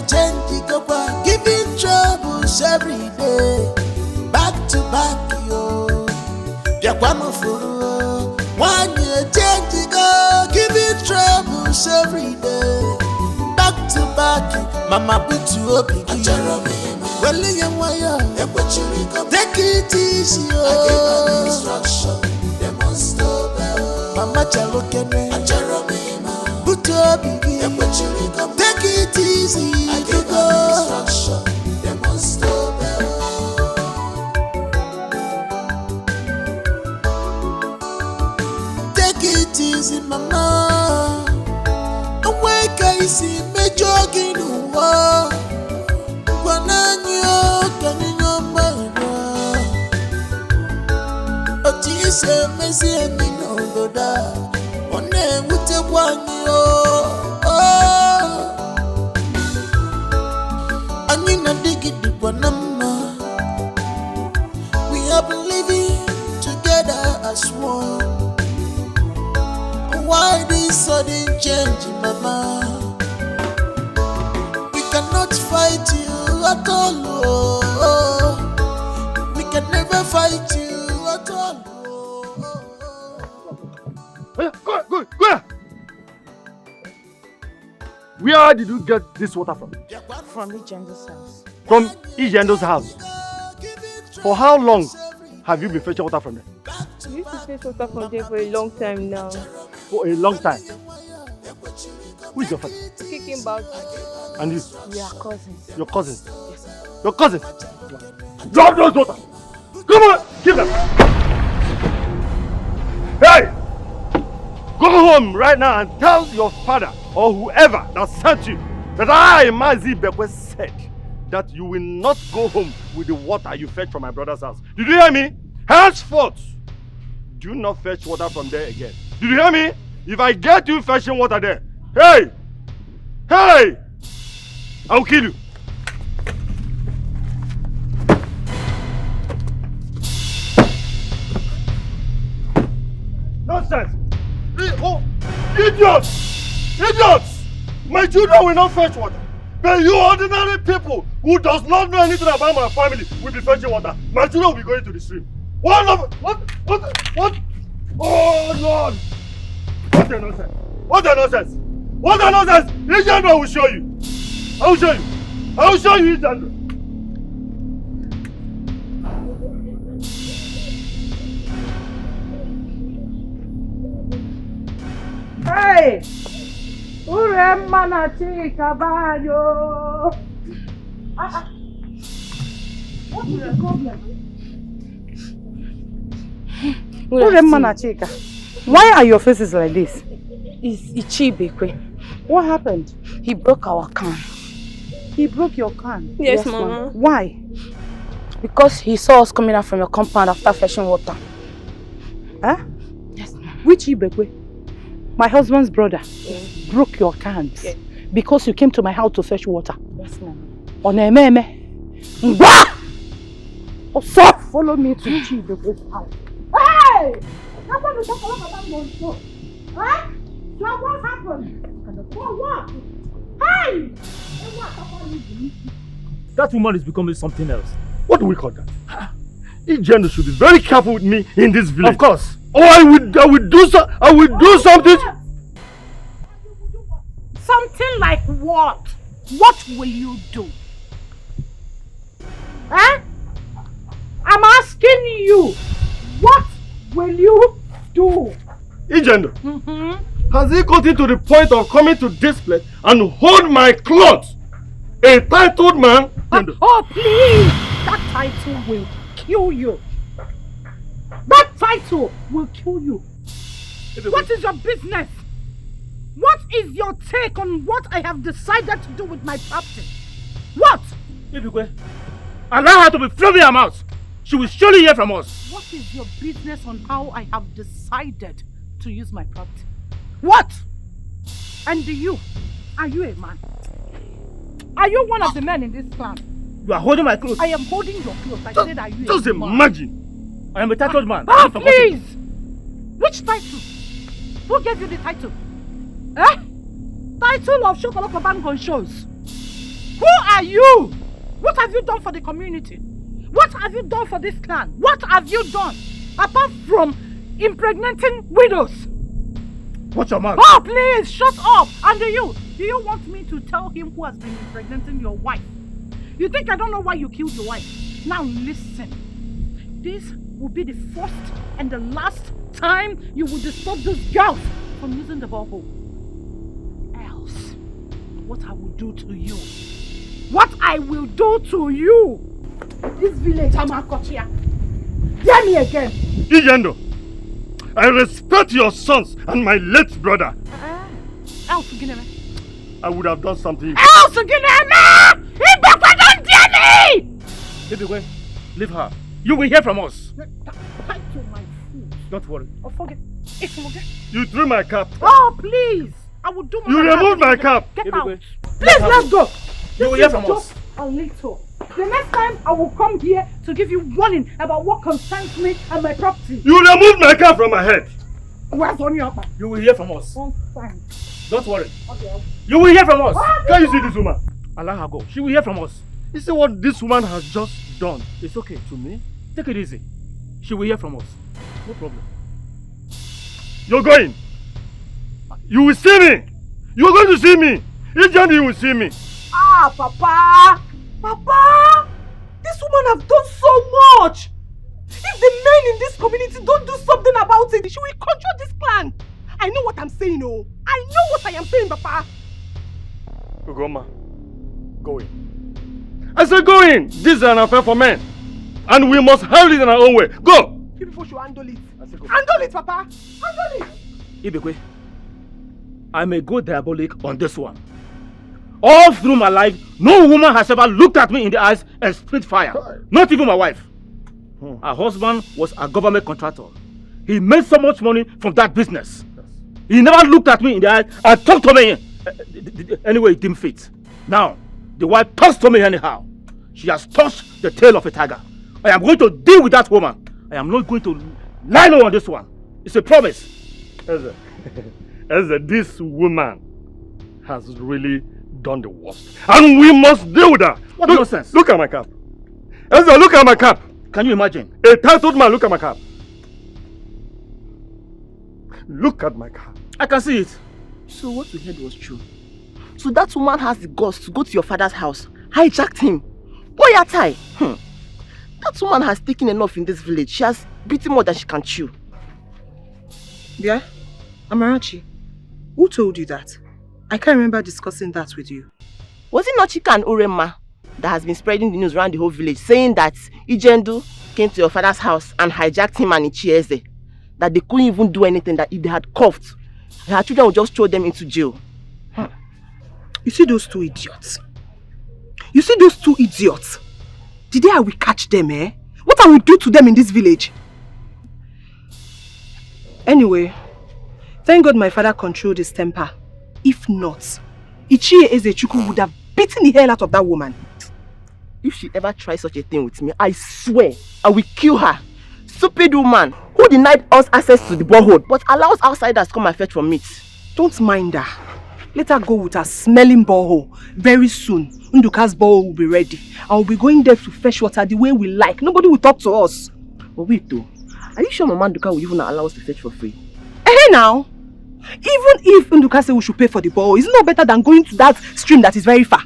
change go giving troubles every day. Back to back, yo. One year change go giving troubles every day. Back to back, mama put you up in well, take it easy, oh. I gave an instruction, they must stop. Mama Chalokene, put up in take it easy, I gave an instruction, they must stop. Take it easy, mama. Awake, I see me jogging, oh. Say Messi and me no go da. One day we take one yo. I mean I dig it deep one number. We have been living together as one. Why this sudden change, mama? We cannot fight you at all. Oh. We can never fight you at all. Go! Where did you get this water from? From Ijendo's house. From Ijendo's house? For how long have you been fetching water from there? We used to fetch water from there for a long time now. For a long time? Who is your father? Kicking back. And you? We are cousins. Your cousin? Yes. Your cousin? Drop those water! Come on! Give them! Hey! Go home right now and tell your father or whoever that sent you that I, Mazi Bekwe, said that you will not go home with the water you fetch from my brother's house. Did you hear me? Henceforth, do not fetch water from there again. Did you hear me? If I get you fetching water there, hey! I'll kill you. Nonsense! Oh, idiots! My children will not fetch water. But you ordinary people who does not know anything about my family will be fetching water. My children will be going to the stream. What? Oh Lord! What a nonsense! Ijandra, I will show you. I will show you, Ijandra. Hey! Uremma na chika bayo! What is the problem? Uremma na chika, why are your faces like this? It's Ichibekwe. What happened? He broke our can. He broke your can? Yes, Mama. Why? Because he saw us coming out from your compound after fetching water. Huh? Yes, Mama. Which Ibekwe? My husband's brother broke your cans because you came to my house to fetch water. Yes, Mama. Onememe. So follow me to Chibekwe's house. Hey! How come you talk about that monster? Huh? So what happened? What? Hey! That woman is becoming something else. What do we call that? Ijandra should be very careful with me in this village. Of course. Oh, I will do something. Something like what? What will you do? Huh? I'm asking you. What will you do? Ijandra, has he gotten to the point of coming to this place and hold my clothes? A titled man? Oh, please! That title will kill you. That title will kill you. What is your business? What is your take on what I have decided to do with my property? What? Ibigwe, allow her to be filling her mouth. She will surely hear from us. What is your business on how I have decided to use my property? What? And you? Are you a man? Are you one of the men in this clan? You are holding my clothes. I am holding your clothes. I said, are you just a man? Imagine. I am a titled man. Ah, please! Which title? Who gave you the title? Eh? Title of Shokolokobangon shows. Who are you? What have you done for the community? What have you done for this clan? What have you done? Apart from impregnating widows. Watch your mouth. Oh, please, shut up. And do you want me to tell him who has been impregnating your wife? You think I don't know why you killed your wife? Now listen. This will be the first and the last time you will disturb those girls from using the borehole. Else, what I will do to you. What I will do to you. This village, Amakochia. Hear me again. Ijendo, I respect your sons and my late brother. I would have done something. Don't dare me! Leave her. You will hear from us. Tied to my foot. Don't worry. Oh, forget. You threw my cap. Oh, please. I will do my You removed my cap. Get out. Please, let's go. You will hear from us. A little. The next time I will come here to give you warning about what concerns me and my property. You removed my cap from my head. Where's on your back? You will hear from us. Oh, fine. Don't worry. Okay. You will hear from us. Can you see this woman? Allow her go. She will hear from us. You see what this woman has just done? It's okay to me. Take it easy. She will hear from us. No problem. You're going. You will see me. You're going to see me. Ijendo, you will see me. Ah, Papa! Papa! This woman has done so much! If the men in this community don't do something about it, she will control this clan! I know what I'm saying, oh! I know what I am saying, Papa! Ugoma, go in. I said go in! This is an affair for men. And we must handle it in our own way. Go! You people should handle it. Go. Handle it, Papa! Handle it! Ibekwe, I may go diabolic on this one. All through my life, no woman has ever looked at me in the eyes and spit fire. Not even my wife. Her husband was a government contractor. He made so much money from that business. He never looked at me in the eyes and talked to me. Anyway, it didn't fit. Now, the wife talks to me anyhow. She has touched the tail of a tiger. I am going to deal with that woman. I am not going to lie low on this one. It's a promise. Eze, this woman has really done the worst. And we must deal with her. What nonsense? Look at my cap. Eze, look at my cap. Can you imagine? A titled man, look at my cap. Look at my cap. I can see it. So what we heard was true. So that woman has the guts to go to your father's house, hijacked him. Boyatai! That woman has taken enough in this village. She has beaten more than she can chew. Yeah? Amarachi, who told you that? I can't remember discussing that with you. Was it not Chika and Urema that has been spreading the news around the whole village, saying that Ijendo came to your father's house and hijacked him and Ichieze? That they couldn't even do anything, that if they had coughed, her children would just throw them into jail. You see those two idiots? You see those two idiots? The day I will catch them, eh? What I will do to them in this village? Anyway, thank God my father controlled his temper. If not, Ichie Ezechuku would have beaten the hell out of that woman. If she ever tries such a thing with me, I swear I will kill her. Stupid woman who denied us access to the borehole but allows outsiders to come and fetch from it. Don't mind her. Let her go with her smelling borehole. Very soon, Nduka's borehole will be ready. I will be going there to fetch water the way we like. Nobody will talk to us. But wait though, are you sure Mama Nduka will even allow us to fetch for free? Hey now! Even if Nduka says we should pay for the borehole, it's not better than going to that stream that is very far.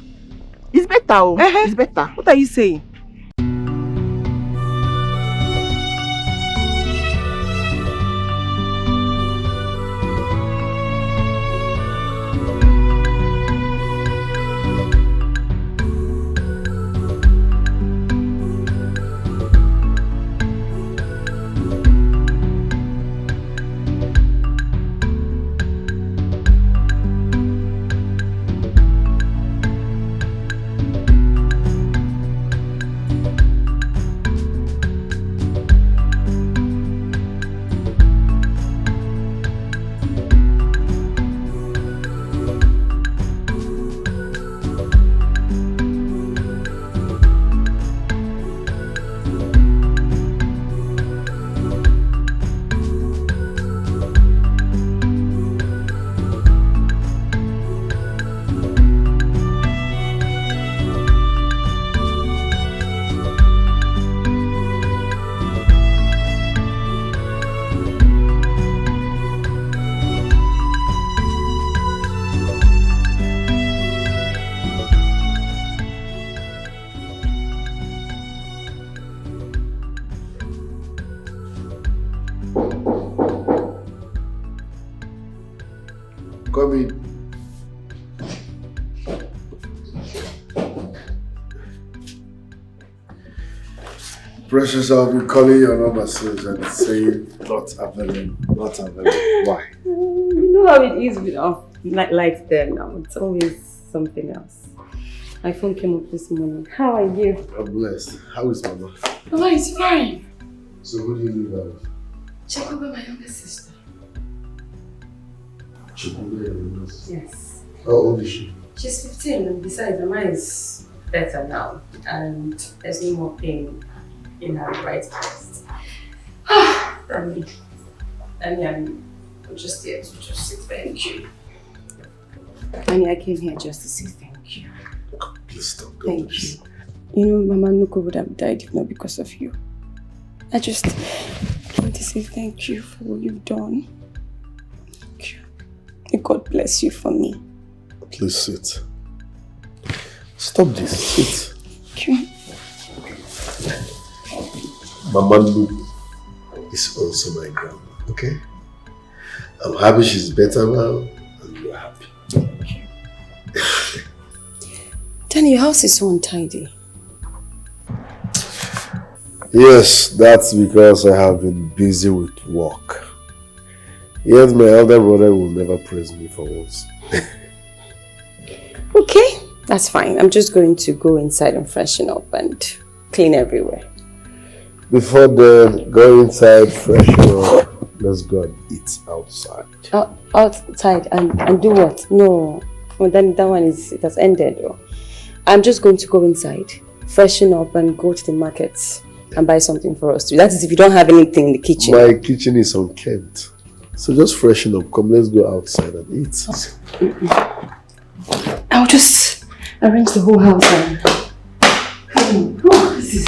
It's better, oh. It's better. What are you saying? Precious, I'll be calling your number soon and saying not available, not available. Why? You know how it is with lights there now. It's always something else. My phone came up this morning. How are you? I'm blessed. How is Mama? Mama is fine. So who do you live with? Check over my younger sister. Yes. How old is she? She's 15 and besides, Mama is better now and there's no more pain in her right breast. I'm just here to just say thank you. Annie, I came here just to say thank you. Please stop. Thank you. You know, Mama Nuko would have died if not because of you. I just came to say thank you for what you've done. Thank you. May God bless you for me. Please sit. Stop this. Sit. Thank you. Mama Lu is also my grandma, okay? I'm happy she's better now and you're happy. Danny, your house is so untidy. Yes, that's because I have been busy with work. Yet my elder brother will never praise me for once. Okay, that's fine. I'm just going to go inside and freshen up and clean everywhere. Before then, go inside, freshen up. Let's go and eat outside. Outside and do what? No, well, then that one it has ended. I'm just going to go inside, freshen up and go to the market and buy something for us to. That is if you don't have anything in the kitchen. My kitchen is unkempt. So just freshen up. Come, let's go outside and eat. I'll just arrange the whole house and... this is...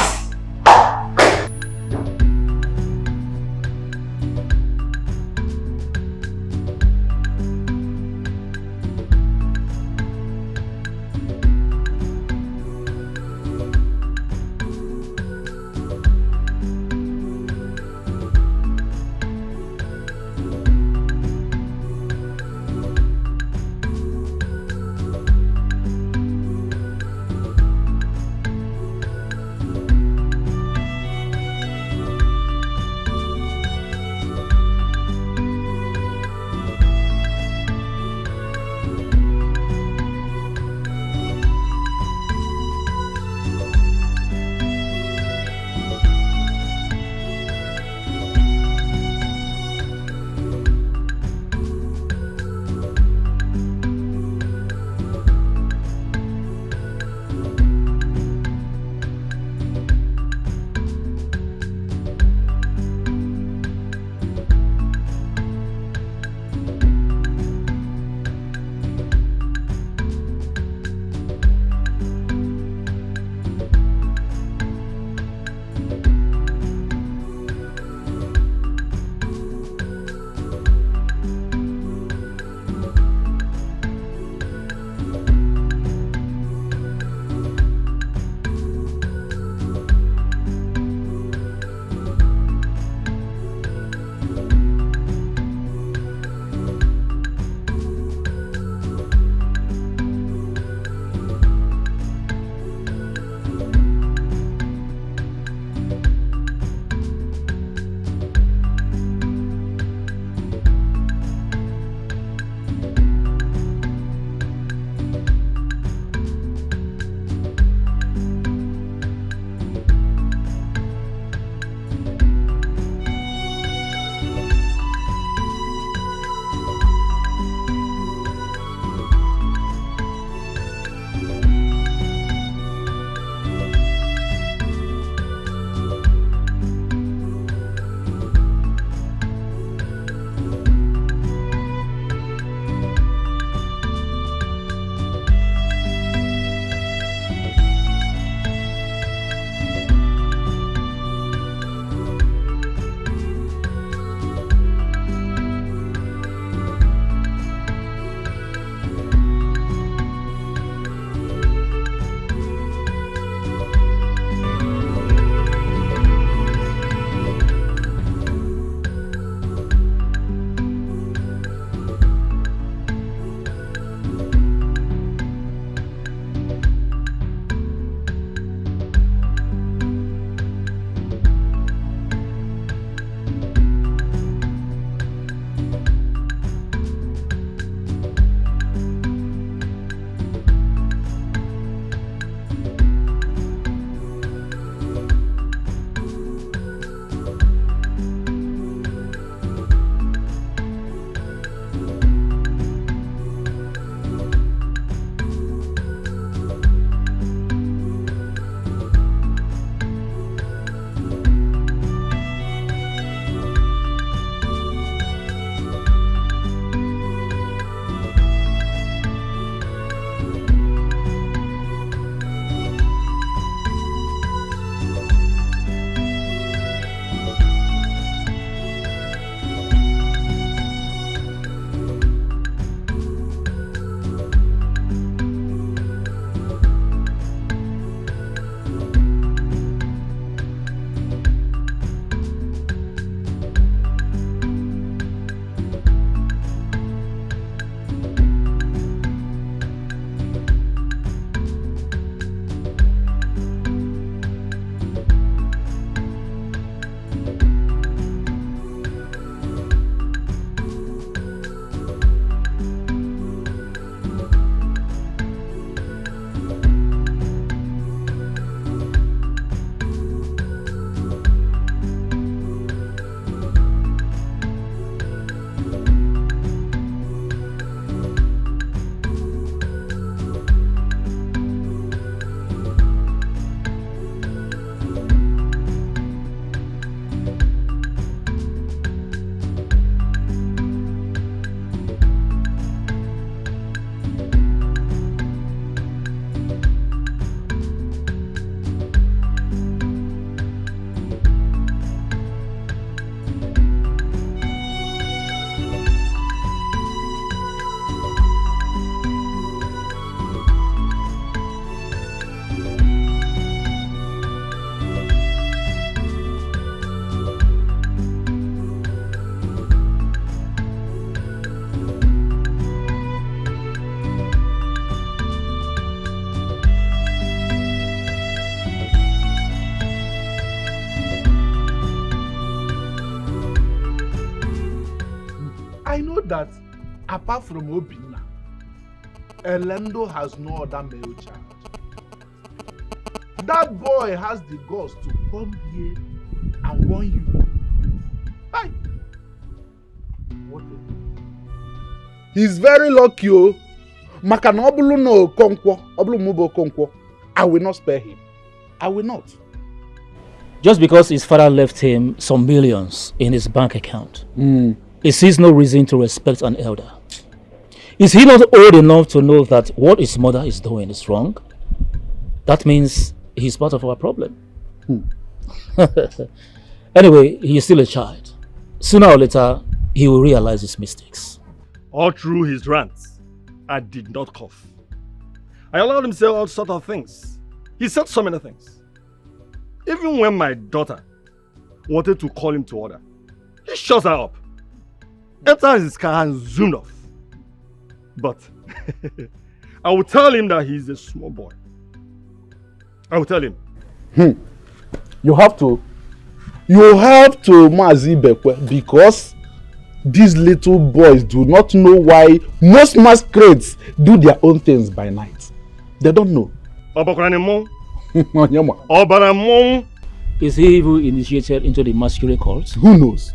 apart from Obina, Elendo has no other male child. That boy has the guts to come here and warn you. Hey! What He's very lucky, oh. Makana obulu no konkwo, obulu mubo konkwo. I will not spare him. I will not. Just because his father left him some millions in his bank account, he sees no reason to respect an elder. Is he not old enough to know that what his mother is doing is wrong? That means he's part of our problem. Anyway, he's still a child. Sooner or later, he will realize his mistakes. All through his rants, I did not cough. I allowed him to say all sorts of things. He said so many things. Even when my daughter wanted to call him to order, he shuts her up, enters his car and zoomed off. But I will tell him that he's a small boy. I will tell him. You have to Mazi Bekwe, because these little boys do not know why most masquerades do their own things by night. They don't know. Is he even initiated into the masquerade cult? Who knows?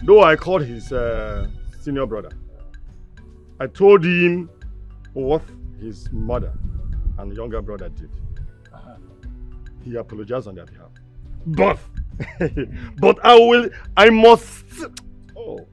Though I called his senior brother, I told him what his mother and younger brother did. He apologized on their behalf. But I must. Oh.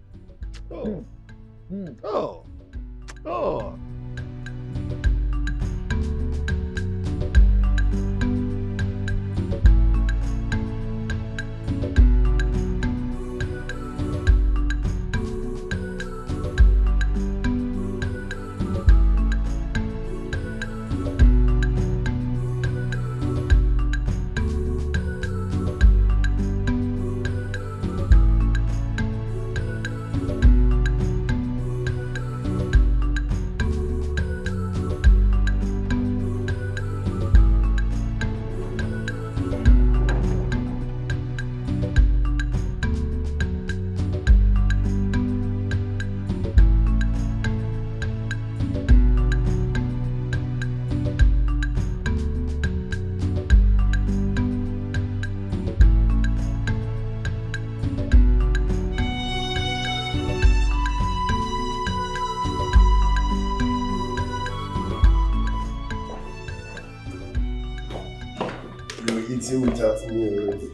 Without me already.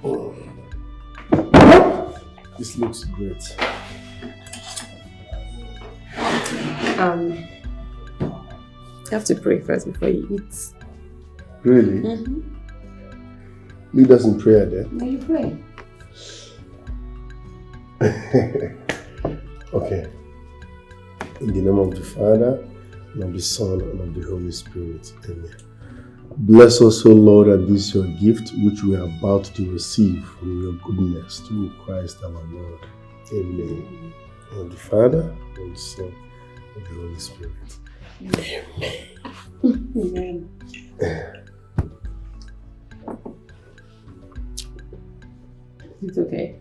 Oh. This looks great. You have to pray first before you eat. Really? Lead us in prayer then. No, you pray. Okay. In the name of the Father, and of the Son, and of the Holy Spirit. Amen. Bless us, O Lord, and this your gift, which we are about to receive from your goodness through Christ our Lord. Amen. And the Father, and the Son, and the Holy Spirit. Amen. It's okay.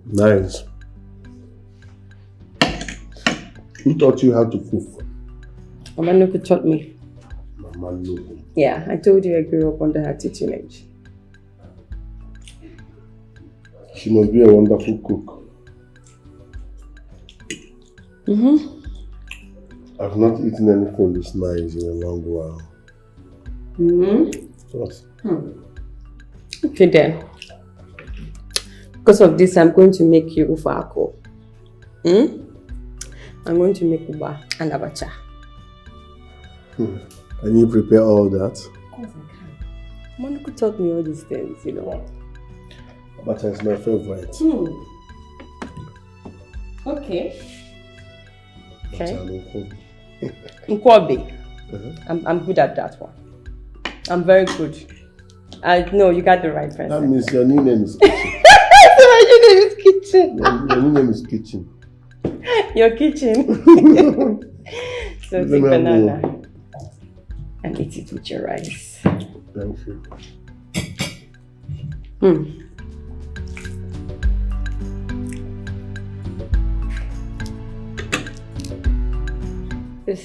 Nice. Who taught you how to cook? Mama Nuku taught me. Mama Nuku. Yeah, I told you I grew up under her tutelage. She must be a wonderful cook. I've not eaten anything this nice in a long while. What? Okay then. Because of this, I'm going to make you ufako. I'm going to make uba and abacha. Can you prepare all that? Of course I can. Monica taught me all these things, you know. Abacha is my favorite. Okay. Okay. Nkwobi. I'm good at that one. I'm very good. No, you got the right person. That means your new name is Kitchen. My new name is Kitchen. Your new name is Kitchen. Your kitchen. So take banana and eat it with your rice. Thank you. This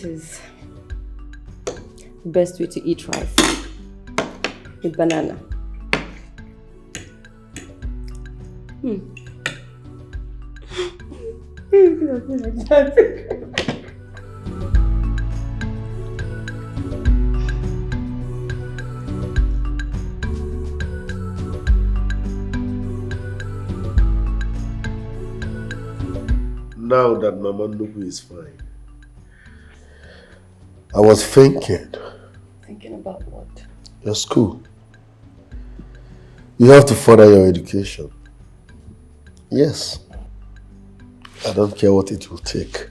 is the best way to eat rice with banana. Now that Mama Nubu is fine, I was thinking. Thinking about what? Your school. You have to further your education. Yes. I don't care what it will take.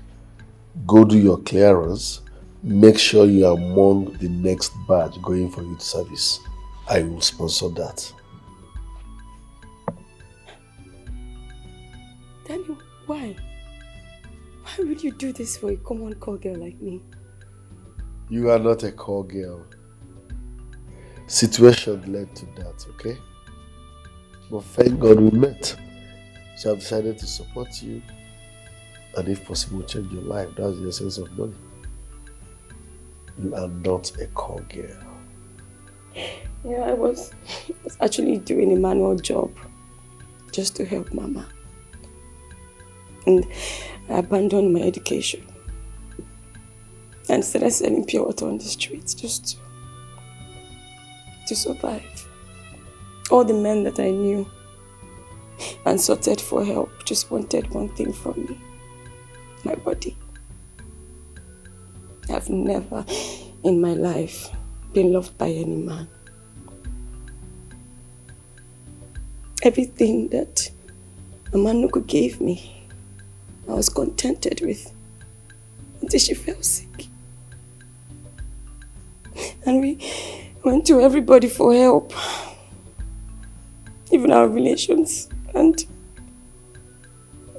Go do your clearance. Make sure you are among the next batch going for youth service. I will sponsor that. Daniel, why? Why would you do this for a common call girl like me? You are not a call girl. Situation led to that, okay? But thank God we met. So I've decided to support you and if possible change your life. That's the essence of money. You are not a call girl. Yeah, I was actually doing a manual job just to help Mama. And I abandoned my education and started selling pure water on the streets just to survive. All the men that I knew and sorted for help just wanted one thing from me: my body. I've never in my life been loved by any man. Everything that Mama Nuku gave me, I was contented with until she fell sick. And we went to everybody for help, even our relations, and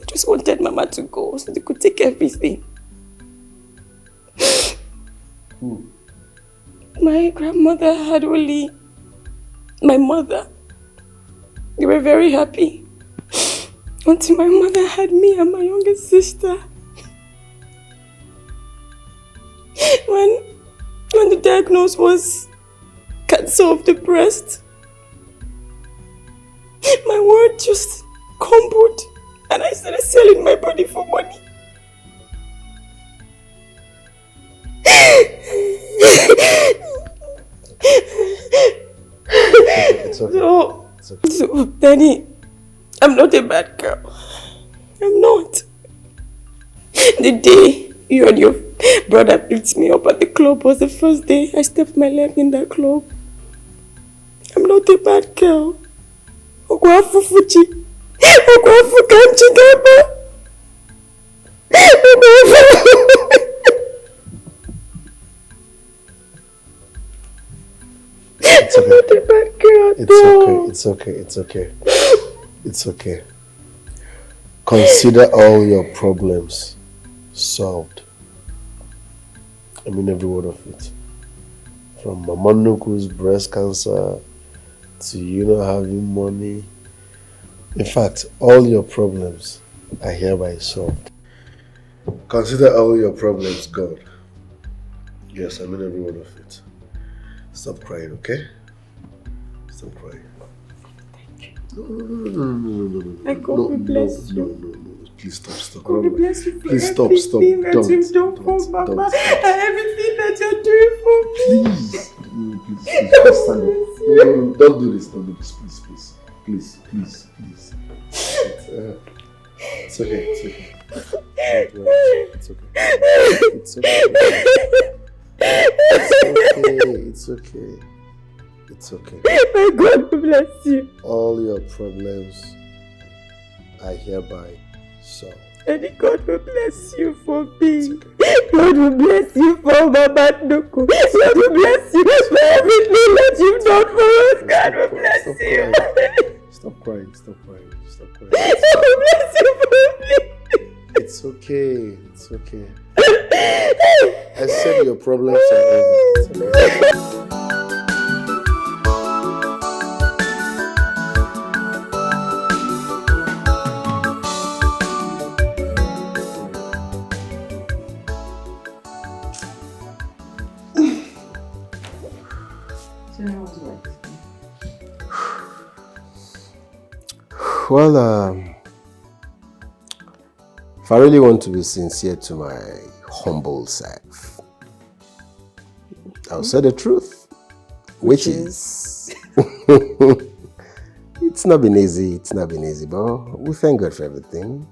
I just wanted Mama to go so they could take everything. Who? My grandmother had only my mother. They were very happy until my mother had me and my younger sister. When the diagnosis was cancer of the breast, my world just crumbled and I started selling my body for money. It's okay. So, Danny, I'm not a bad girl. I'm not. The day you and your brother picked me up at the club was the first day I stepped my leg in that club. I'm not a bad girl. It's okay. I'm not a bad girl. It's okay. Consider all your problems solved. I mean every word of it. From Mama Nuku's breast cancer to you not having money. In fact, all your problems are hereby solved. Consider all your problems gone. Yes, I mean every word of it. Stop crying, okay? Stop crying. No. God will bless you. No. Please stop. God will bless you for Please stop. everything that you've done for Mama and everything that you're doing for me. Please stand up. No, don't do this, please. It's okay. It's okay. My God will bless you. All your problems are hereby solved. And God will bless you for me. God will bless you for Mama Nuku. God will bless you for everything that you've done for us. God will bless you. Stop crying. God will bless you for me. It's okay. I said your problems are over. Well, if I really want to be sincere to my humble self, I'll say the truth, which is it's not been easy, but we thank God for everything.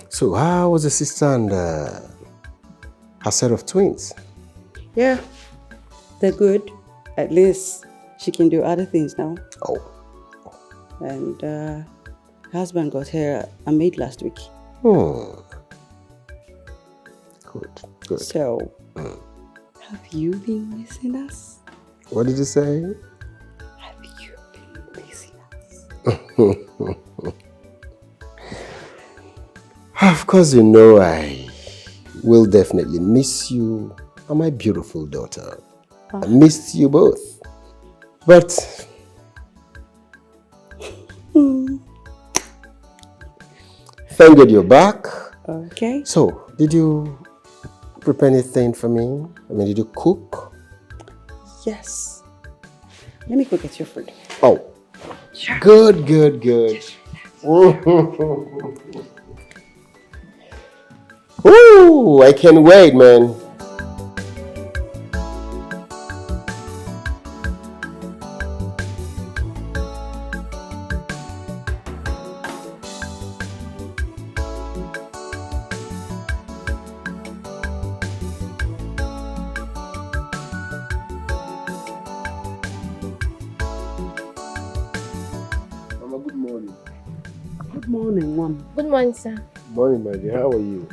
So how was the sister and her set of twins? Yeah, they're good. At least she can do other things now. Oh. And her husband got her a maid last week. Good. So, have you been missing us? What did you say? Have you been missing us? Of course, you know I will definitely miss you and my beautiful daughter. I missed you both. But thank God you're back. Okay. So, did you prepare anything for me? I mean, did you cook? Yes. Let me go get your food. Oh, sure. Good. Ooh, I can't wait, man. Good morning, sir. Morning, my dear. How are you?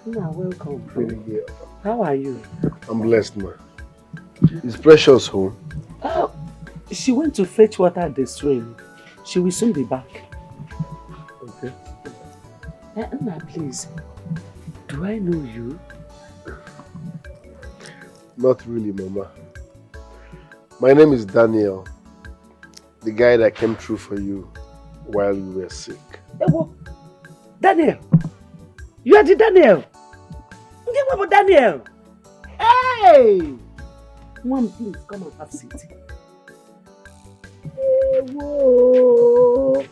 You are welcome. Pretty good. How are you? I'm blessed, ma. Is Precious home? Oh, she went to fetch water at the stream. She will soon be back. Okay. Anna, please. Do I know you? Not really, Mama. My name is Daniel. The guy that came through for you while you were sick. Daniel! You are the Daniel! Daniel! Hey! Mom, please come and have a seat. Hey, whoa!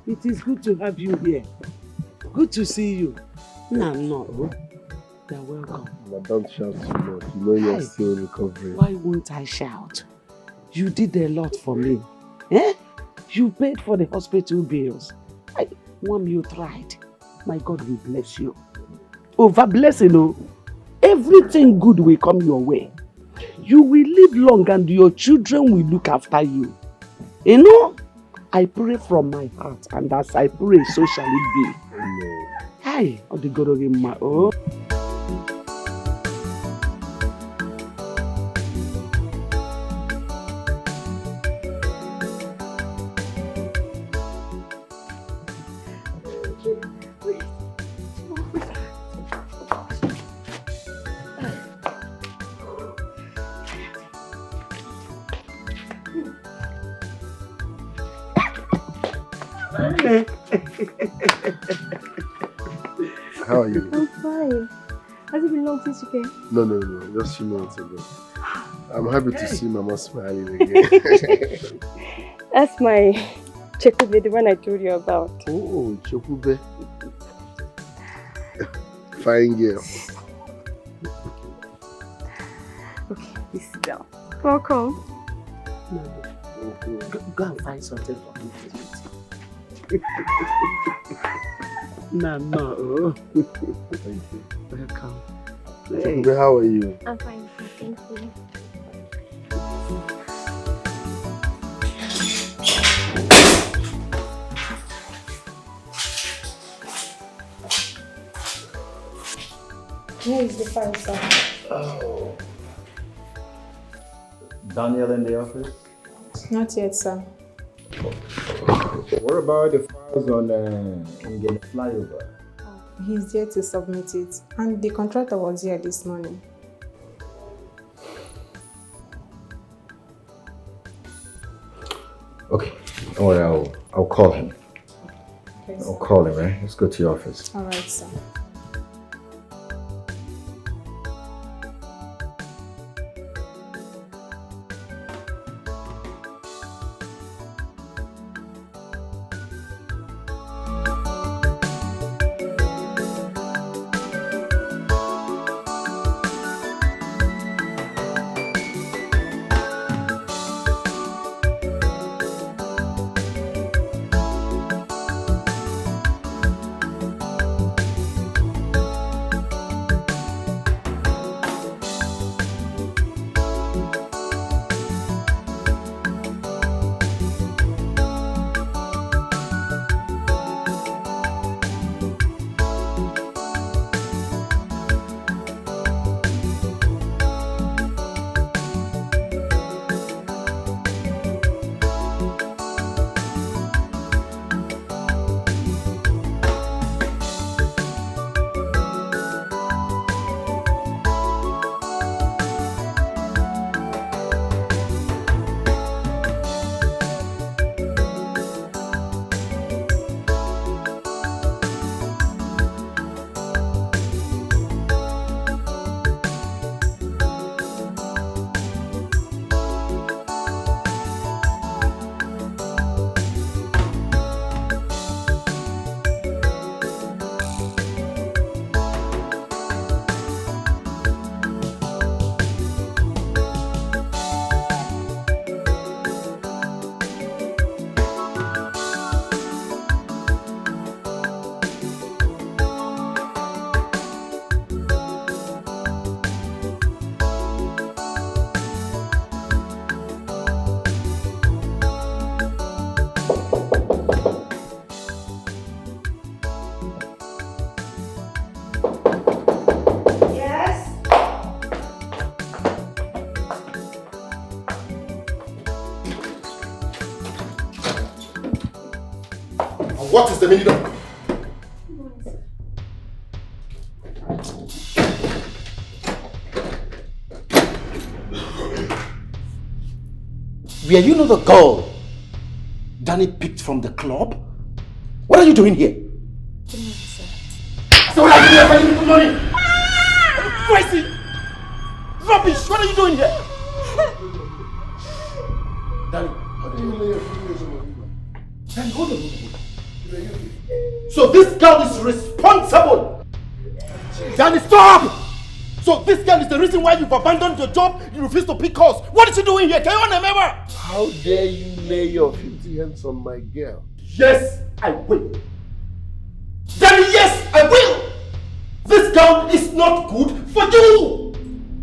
It is good to have you here. Good to see you. No. You're welcome. But don't shout too much. You know you're still recovering. Why won't I shout? You did a lot for me. Eh? You paid for the hospital bills. Mom, you tried. My God will bless you. Over blessing, oh, everything good will come your way. You will live long and your children will look after you. You know, I pray from my heart, and as I pray, so shall it be. Amen. Hi, oh. How are you? I'm fine. Has it been long since you came? No. Just a few minutes ago. I'm happy to see Mama smiling again. That's my Chekube, the one I told you about. Oh, Chekube. Fine girl. Okay, please sit down. Welcome. Go and find something for me to eat. No. Thank you. Welcome. Chekube, how are you? I'm fine, thank you. Here is the file, sir. Oh. Daniel in the office? Not yet, sir. What about the files on the flyover? He's there to submit it, and the contractor was here this morning. Okay, don't worry, I'll call him. Okay, I'll call him, right? Let's go to your office. All right, sir. What is the meaning of... Were you not the girl Danny picked from the club? What are you doing here? Good morning, sir. So what are you doing? Good morning. Crazy! Rubbish! What are you doing here? Danny, hold on. So this girl is responsible. Danny, stop! So this girl is the reason why you've abandoned your job, you refuse to pick calls. What is she doing here? Can you remember? How dare you lay your filthy hands on my girl? Yes, I will. Danny, yes, I will. This girl is not good for you.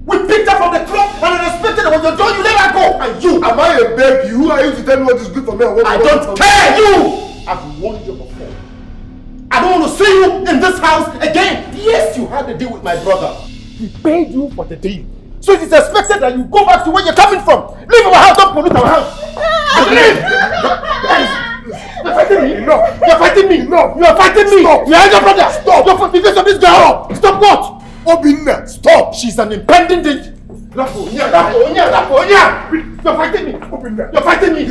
We picked her from the club and I respected her. When you're done, you let her go. And you. Am I a baby? Who are you to tell me what is good for me and what I don't care, you. I've warned you before. I don't want to see you in this house again. Yes, you had a deal with my brother. He paid you for the deal. So it is expected that you go back to where you're coming from. Leave our house, don't pollute our house. Leave! You're fighting me? No. You're fighting me? No. You're fighting me? Stop. You're your brother. Stop. You're fighting because of this girl. Stop what? Obinna, stop. She's an impending danger. You're fighting me. You're fighting me. You're fighting me.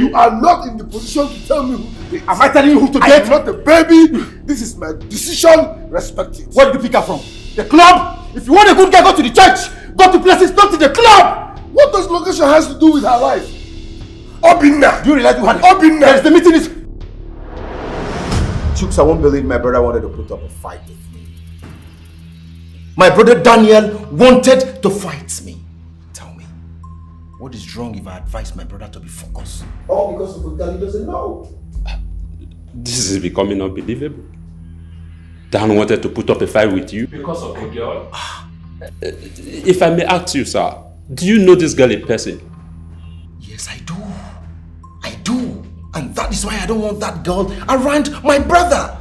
You are not in the position to tell me who to date. Am I telling you who to date? I'm not a baby. This is my decision. Respect it. Where did you pick her from? The club? If you want a good guy, go to the church. Go to places, not to the club. What does location has to do with her life? Obinna. Do you realize you had Obinna? Yes, the meeting is... Chooks, I won't believe my brother wanted to put up a fight with me. My brother Daniel wanted to fight me. Tell me, what is wrong if I advise my brother to be focused? All because of what he doesn't know. This is becoming unbelievable. Dan wanted to put up a fight with you Because of the girl? If I may ask you, sir, do you know this girl in person? Yes, I do. I do. And that is why I don't want that girl around my brother.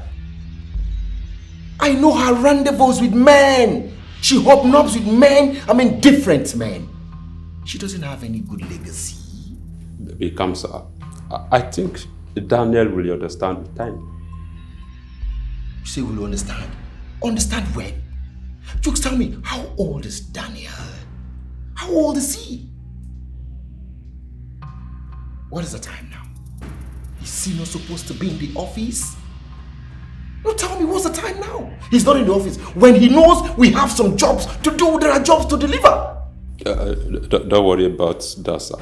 I know her rendezvous with men. She hobnobs with men, different men. She doesn't have any good legacy. Become, sir. I think Daniel will understand with time. You say will understand? Understand when? Jukes, tell me, how old is Daniel? How old is he? What is the time now? Is he not supposed to be in the office? No, tell me, what's the time now? He's not in the office. When he knows we have some jobs to do, there are jobs to deliver. Don't worry about that, sir.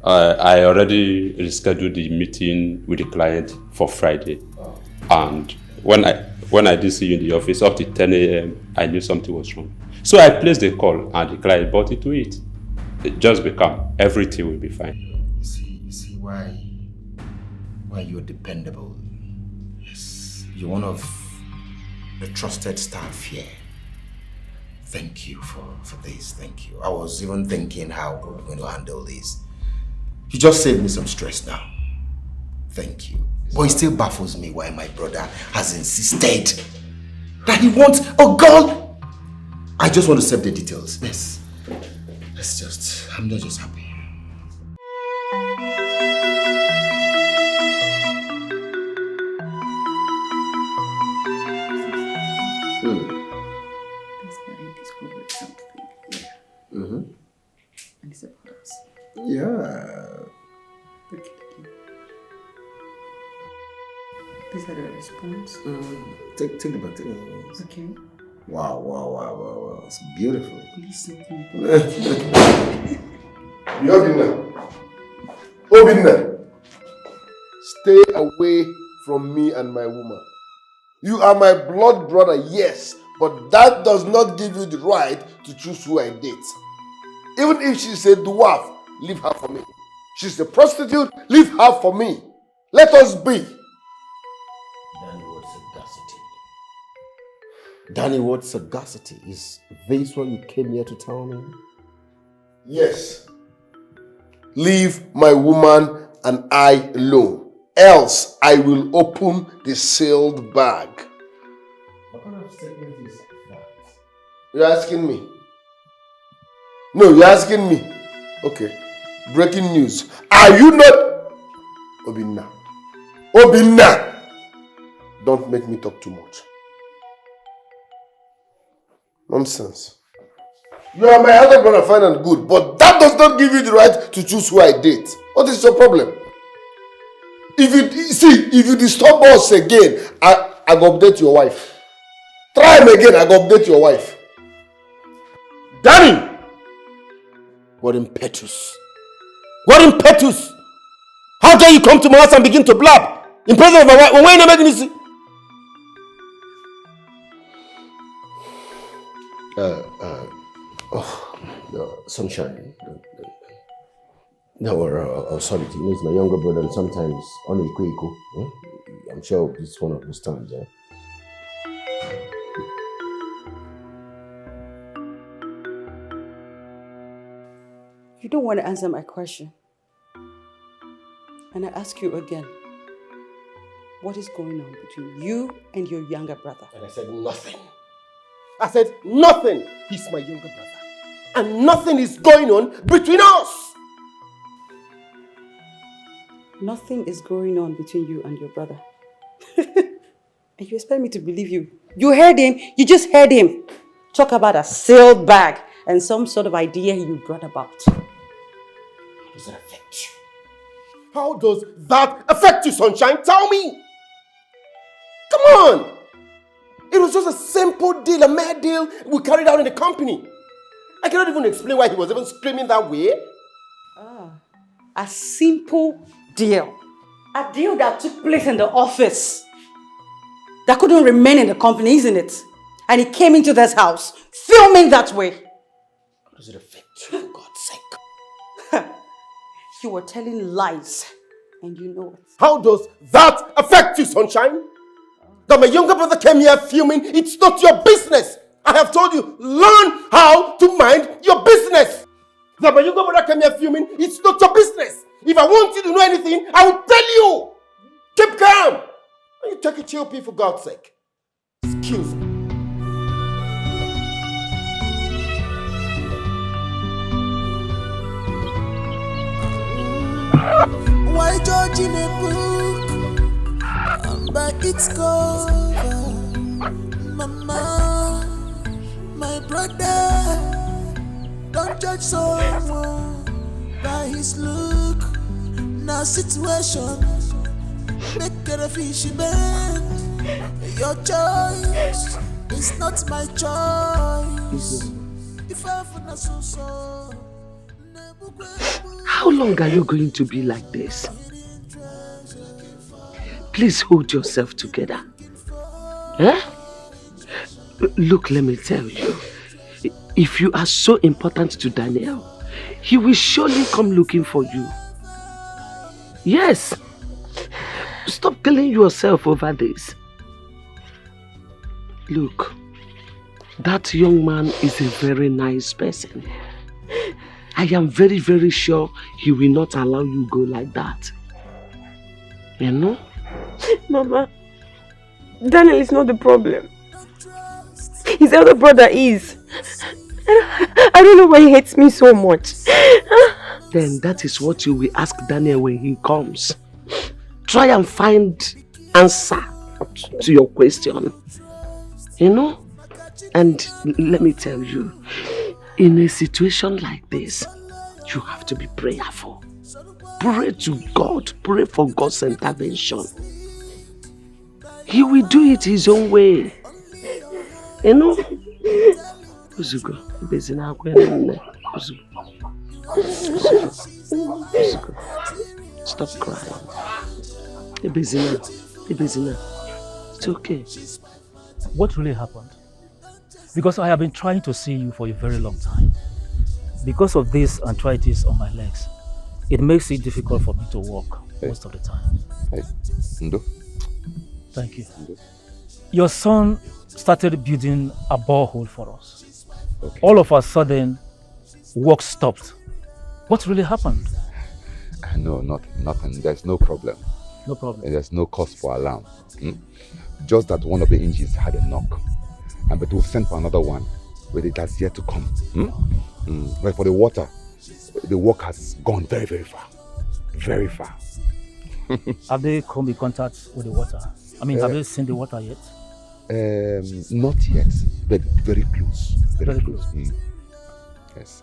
I already rescheduled the meeting with the client for Friday. And when I did see you in the office up to 10 a.m., I knew something was wrong. So I placed the call and the client bought into it. Just become, everything will be fine. You see why you're dependable. Yes, you're one of the trusted staff here. Thank you for this, thank you. I was even thinking how we're going to handle this. You just saved me some stress now. Thank you. But it still baffles me why my brother has insisted that he wants a girl. I just want to save the details. Yes. I'm not just happy. This guy discovered something here. Mm-hmm. And it's a plus. Yeah. Look at it. These are the response. Take the back. Okay. Wow. It's beautiful. Please something. Obinna, stay away from me and my woman. You are my blood brother, yes, but that does not give you the right to choose who I date. Even if she's a dwarf, leave her for me. She's a prostitute, leave her for me. Let us be. Danny, what sagacity? Is this what you came here to tell me? Yes. Leave my woman and I alone. Else I will open the sealed bag. What kind of statement is that? You're asking me? No, you're asking me. Okay. Breaking news. Are you not... Obinna, Obinna! Don't make me talk too much. Nonsense. You are my elder brother, fine and good, but that does not give you the right to choose who I date. What is your problem? If you disturb us again, I go update your wife. Try him again, I go update your wife. Danny! What impetus? What impetus? How dare you come to my house and begin to blab in presence of my wife? Why not making this? Sunshine. No, sorry, you know, it's my younger brother, and sometimes on a quick, I'm sure this one understands. Yeah? You don't want to answer my question. And I ask you again, what is going on between you and your younger brother? And I said nothing. I said nothing. He's my younger brother. And nothing is going on between us. Nothing is going on between you and your brother. And you expect me to believe you? You heard him. You just heard him. Talk about a sealed bag and some sort of idea you brought about. How does that affect you? How does that affect you, Sunshine? Tell me. Come on. It was just a simple deal, a mere deal we carried out in the company. I cannot even explain why he was even screaming that way. A simple deal. A deal that took place in the office. That couldn't remain in the company, isn't it? And he came into this house, filming that way. How does it affect you, for God's sake? You were telling lies, and you know it. How does that affect you, Sunshine? That my younger brother came here filming, it's not your business. I have told you, learn how to mind your business. That my younger brother came here filming, it's not your business. If I want you to know anything, I will tell you. Keep calm. And you take a chill pill, for God's sake. Excuse me. Why judge in a book by its cover? Mama, my brother, don't judge someone by his look. Now situation make it a fishy bend. Your choice is not my choice. If I find so. How long are you going to be like this? Please hold yourself together. Eh? Look, let me tell you. If you are so important to Daniel, he will surely come looking for you. Yes. Stop killing yourself over this. Look, that young man is a very nice person. I am very, very sure he will not allow you go like that. You know? Mama, Daniel is not the problem. His elder brother is. I don't know why he hates me so much. Then that is what you will ask Daniel when he comes. Try and find answer to your question. You know? And let me tell you, in a situation like this, you have to be prayerful. Pray to God. Pray for God's intervention. He will do it his own way. You know? Uzugo, stop crying. It's okay. What really happened? Because I have been trying to see you for a very long time. Because of this arthritis on my legs, it makes it difficult for me to walk most of the time. Hey, Ndo. Thank you. Ndo. Your son started building a borehole for us. Okay. All of a sudden, work stopped. What really happened? No, nothing. There's no problem. No problem. There's no cause for alarm. Just that one of the engines had a knock. But we'll send for another one, but it has yet to come. But for the water, the work has gone very, very far. Very far. Have they come in contact with the water? I mean, have they seen the water yet? Not yet, but very close. Very close. Yes.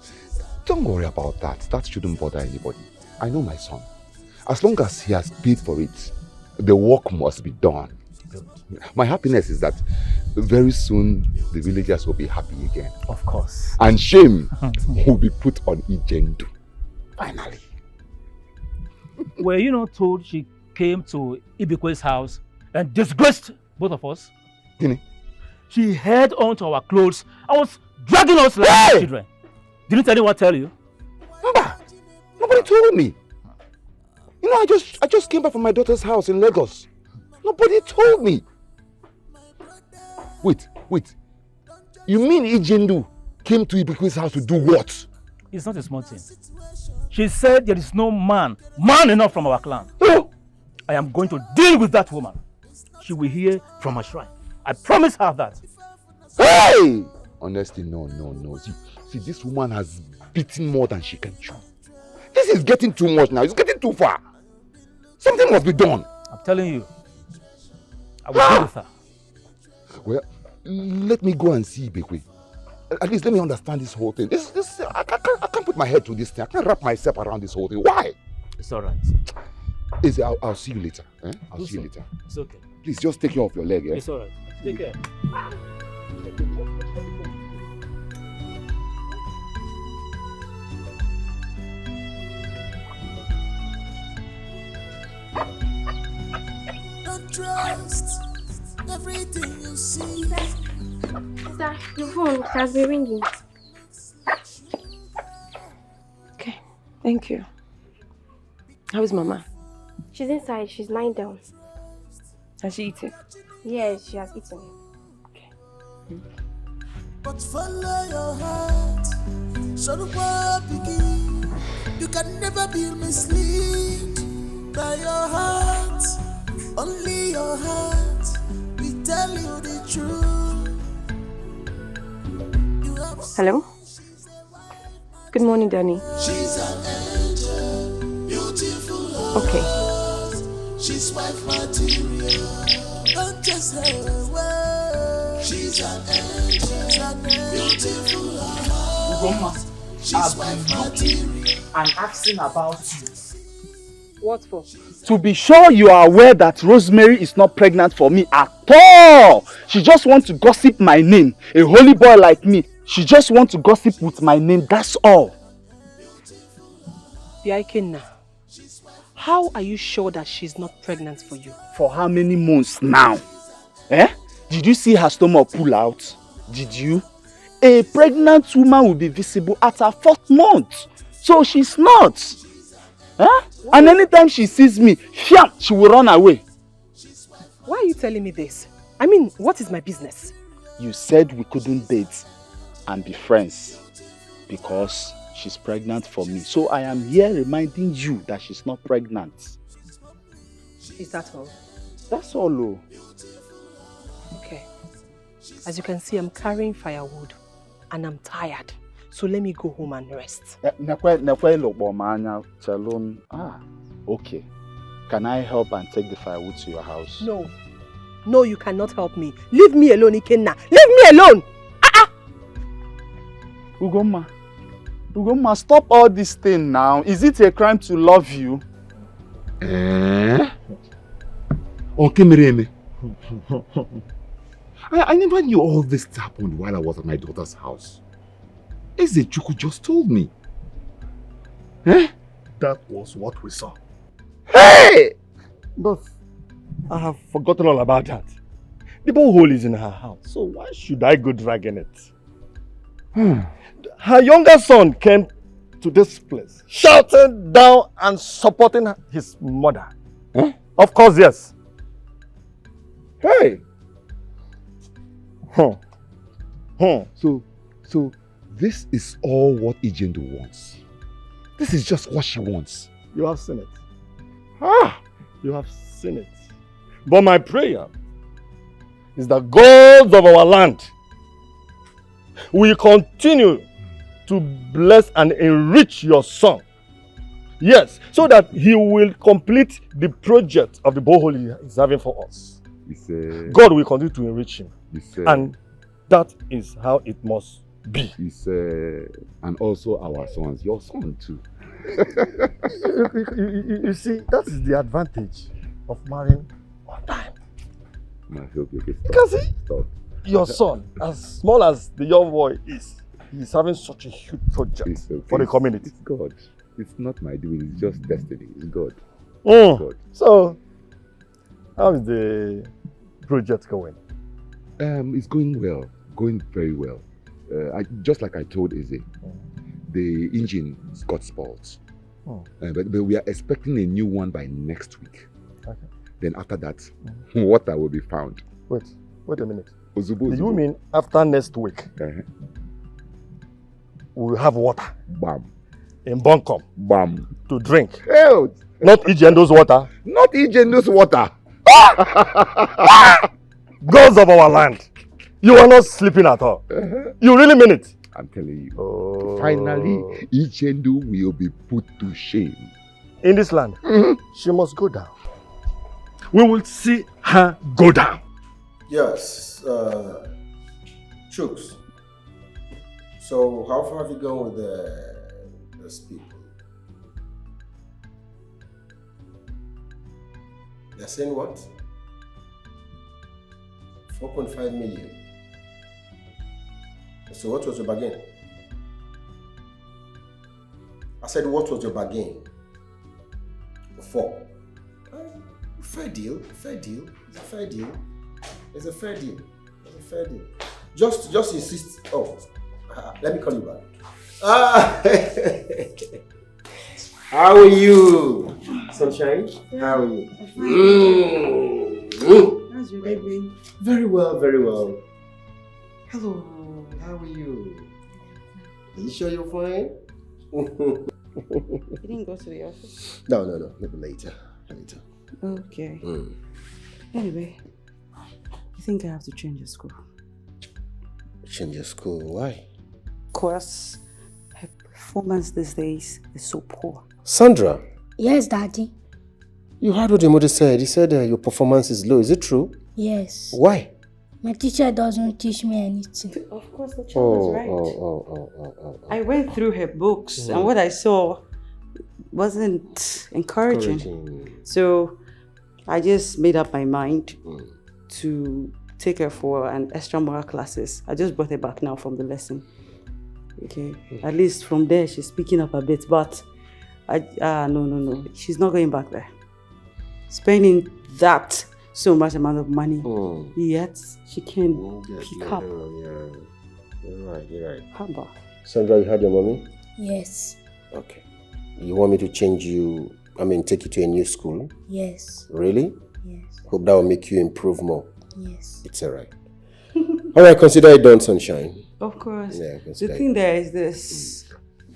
Don't worry about that. That shouldn't bother anybody. I know my son. As long as he has paid for it, the work must be done. Good. My happiness is that very soon the villagers will be happy again. Of course. And shame will be put on Ijendu. Finally. Were you not told she came to Ibikwe's house and disgraced both of us? Guinea. She held on to our clothes and was dragging us like children. Didn't anyone tell you? Nobody told me. You know, I just came back from my daughter's house in Lagos. Nobody told me. Wait. You mean Ijendu came to Ibikwe's house to do what? It's not a small thing. She said there is no man enough from our clan. I am going to deal with that woman. She will hear from her shrine. I promise her that. Hey! Honestly, no. See, this woman has beaten more than she can chew. This is getting too much now. It's getting too far. Something must be done. I'm telling you. I will deal with her. Well, let me go and see Ibekwe. At least let me understand this whole thing. I can't put my head through this thing. I can't wrap myself around this whole thing. Why? It's all right. I'll see you later. I'll see you later. It's okay. Please just take care of your leg. It's all right. Take care. Don't trust everything you see. Sister, your phone has been ringing. Okay, thank you. How is Mama? She's inside. She's lying down. Has she eaten? Yes, she has eaten. Okay. But follow your heart. So the world begin. You can never be misled by your heart. Only your heart will tell you the truth. Hello? Good morning, Danny. She's an angel, beautiful. Okay. She's wife material. Don't just her away. She's an angel, beautiful. She's wife material. And asking about you. What for? To be sure you are aware that Rosemary is not pregnant for me at all. She just wants to gossip my name. A holy boy like me, she just wants to gossip with my name, that's all. Biakenna, how are you sure that she's not pregnant for you? For how many months now? Did you see her stomach pull out? Did you? A pregnant woman will be visible at her 4th month. So she's not. And anytime she sees me, she will run away. Why are you telling me this? I mean, what is my business? You said we couldn't date and be friends because she's pregnant for me. So I am here reminding you that she's not pregnant. Is that all? That's all. Oh. Okay. As you can see, I'm carrying firewood and I'm tired. So let me go home and rest. Okay. Can I help and take the firewood to your house? No. No, you cannot help me. Leave me alone, Ikenna. Leave me alone! Ugoma, stop all this thing now. Is it a crime to love you? Okay, I never knew all this happened while I was at my daughter's house. Ezechuku just told me. That was what we saw. Hey! But I have forgotten all about that. The borehole is in her house, so why should I go dragging it? Her younger son came to this place, shouting down and supporting his mother. Of course, yes. Hey! So this is all what Ijendu wants. This is just what she wants. You have seen it. You have seen it. But my prayer is that gods of our land will continue to bless and enrich your son Yes, so that he will complete the project of the borehole he is having for us. God will continue to enrich him. And that is how it must be. And also our sons, your son too. You see, that is the advantage of marrying on time. Because your son, as small as the young boy is, he is having such a huge project for the community. It's God. It's not my doing, it's just destiny. It's God. God. So, how is the project going? It's going well. Going very well. Just like I told Izzy, the engine got spoiled. But we are expecting a new one by next week. Okay. Then after that, water will be found. Wait a minute. Ozubo. Do you mean after next week, we will have water? Bam. In Bunkum. Bam. To drink? Hell. Not Ijendo's water? Not Ijendo's water. Gods of our land. You are not sleeping at all. You really mean it? I'm telling you. Finally, Ichendu will be put to shame. In this land, she must go down. We will see her go down. Yes, Chooks. So, how far have you gone with those people? They're saying what? 4.5 million. So what was your bargain? I said, what was your bargain? 4. Fair deal, fair deal. It's a fair deal. It's a fair deal. It's a fair deal. Just insist. Oh, let me call you back. How are you, Sunshine? How are you? How's your day been? Very well, very well. Hello, how are you? Are you sure you're fine? You didn't go to the office? No, maybe later. Okay. Anyway, I think I have to change your school. Change your school? Why? Because her performance these days is so poor. Sandra? Yes, Daddy. You heard what your mother said. He said your performance is low. Is it true? Yes. Why? My teacher doesn't teach me anything. Of course, the child is right. I went through her books and what I saw wasn't encouraging. So I just made up my mind to take her for an extramural classes. I just brought her back now from the lesson. Okay, at least from there she's picking up a bit, but no. She's not going back there. Spending that so much amount of money, yet she can't pick up. You're right. How about? Sandra, you heard your mommy? Yes. Okay. You want me to take you to a new school? Yes. Really? Yes. Hope that will make you improve more. Yes. It's alright. Alright, consider it done, Sunshine. Of course. Yeah, the thing there is this.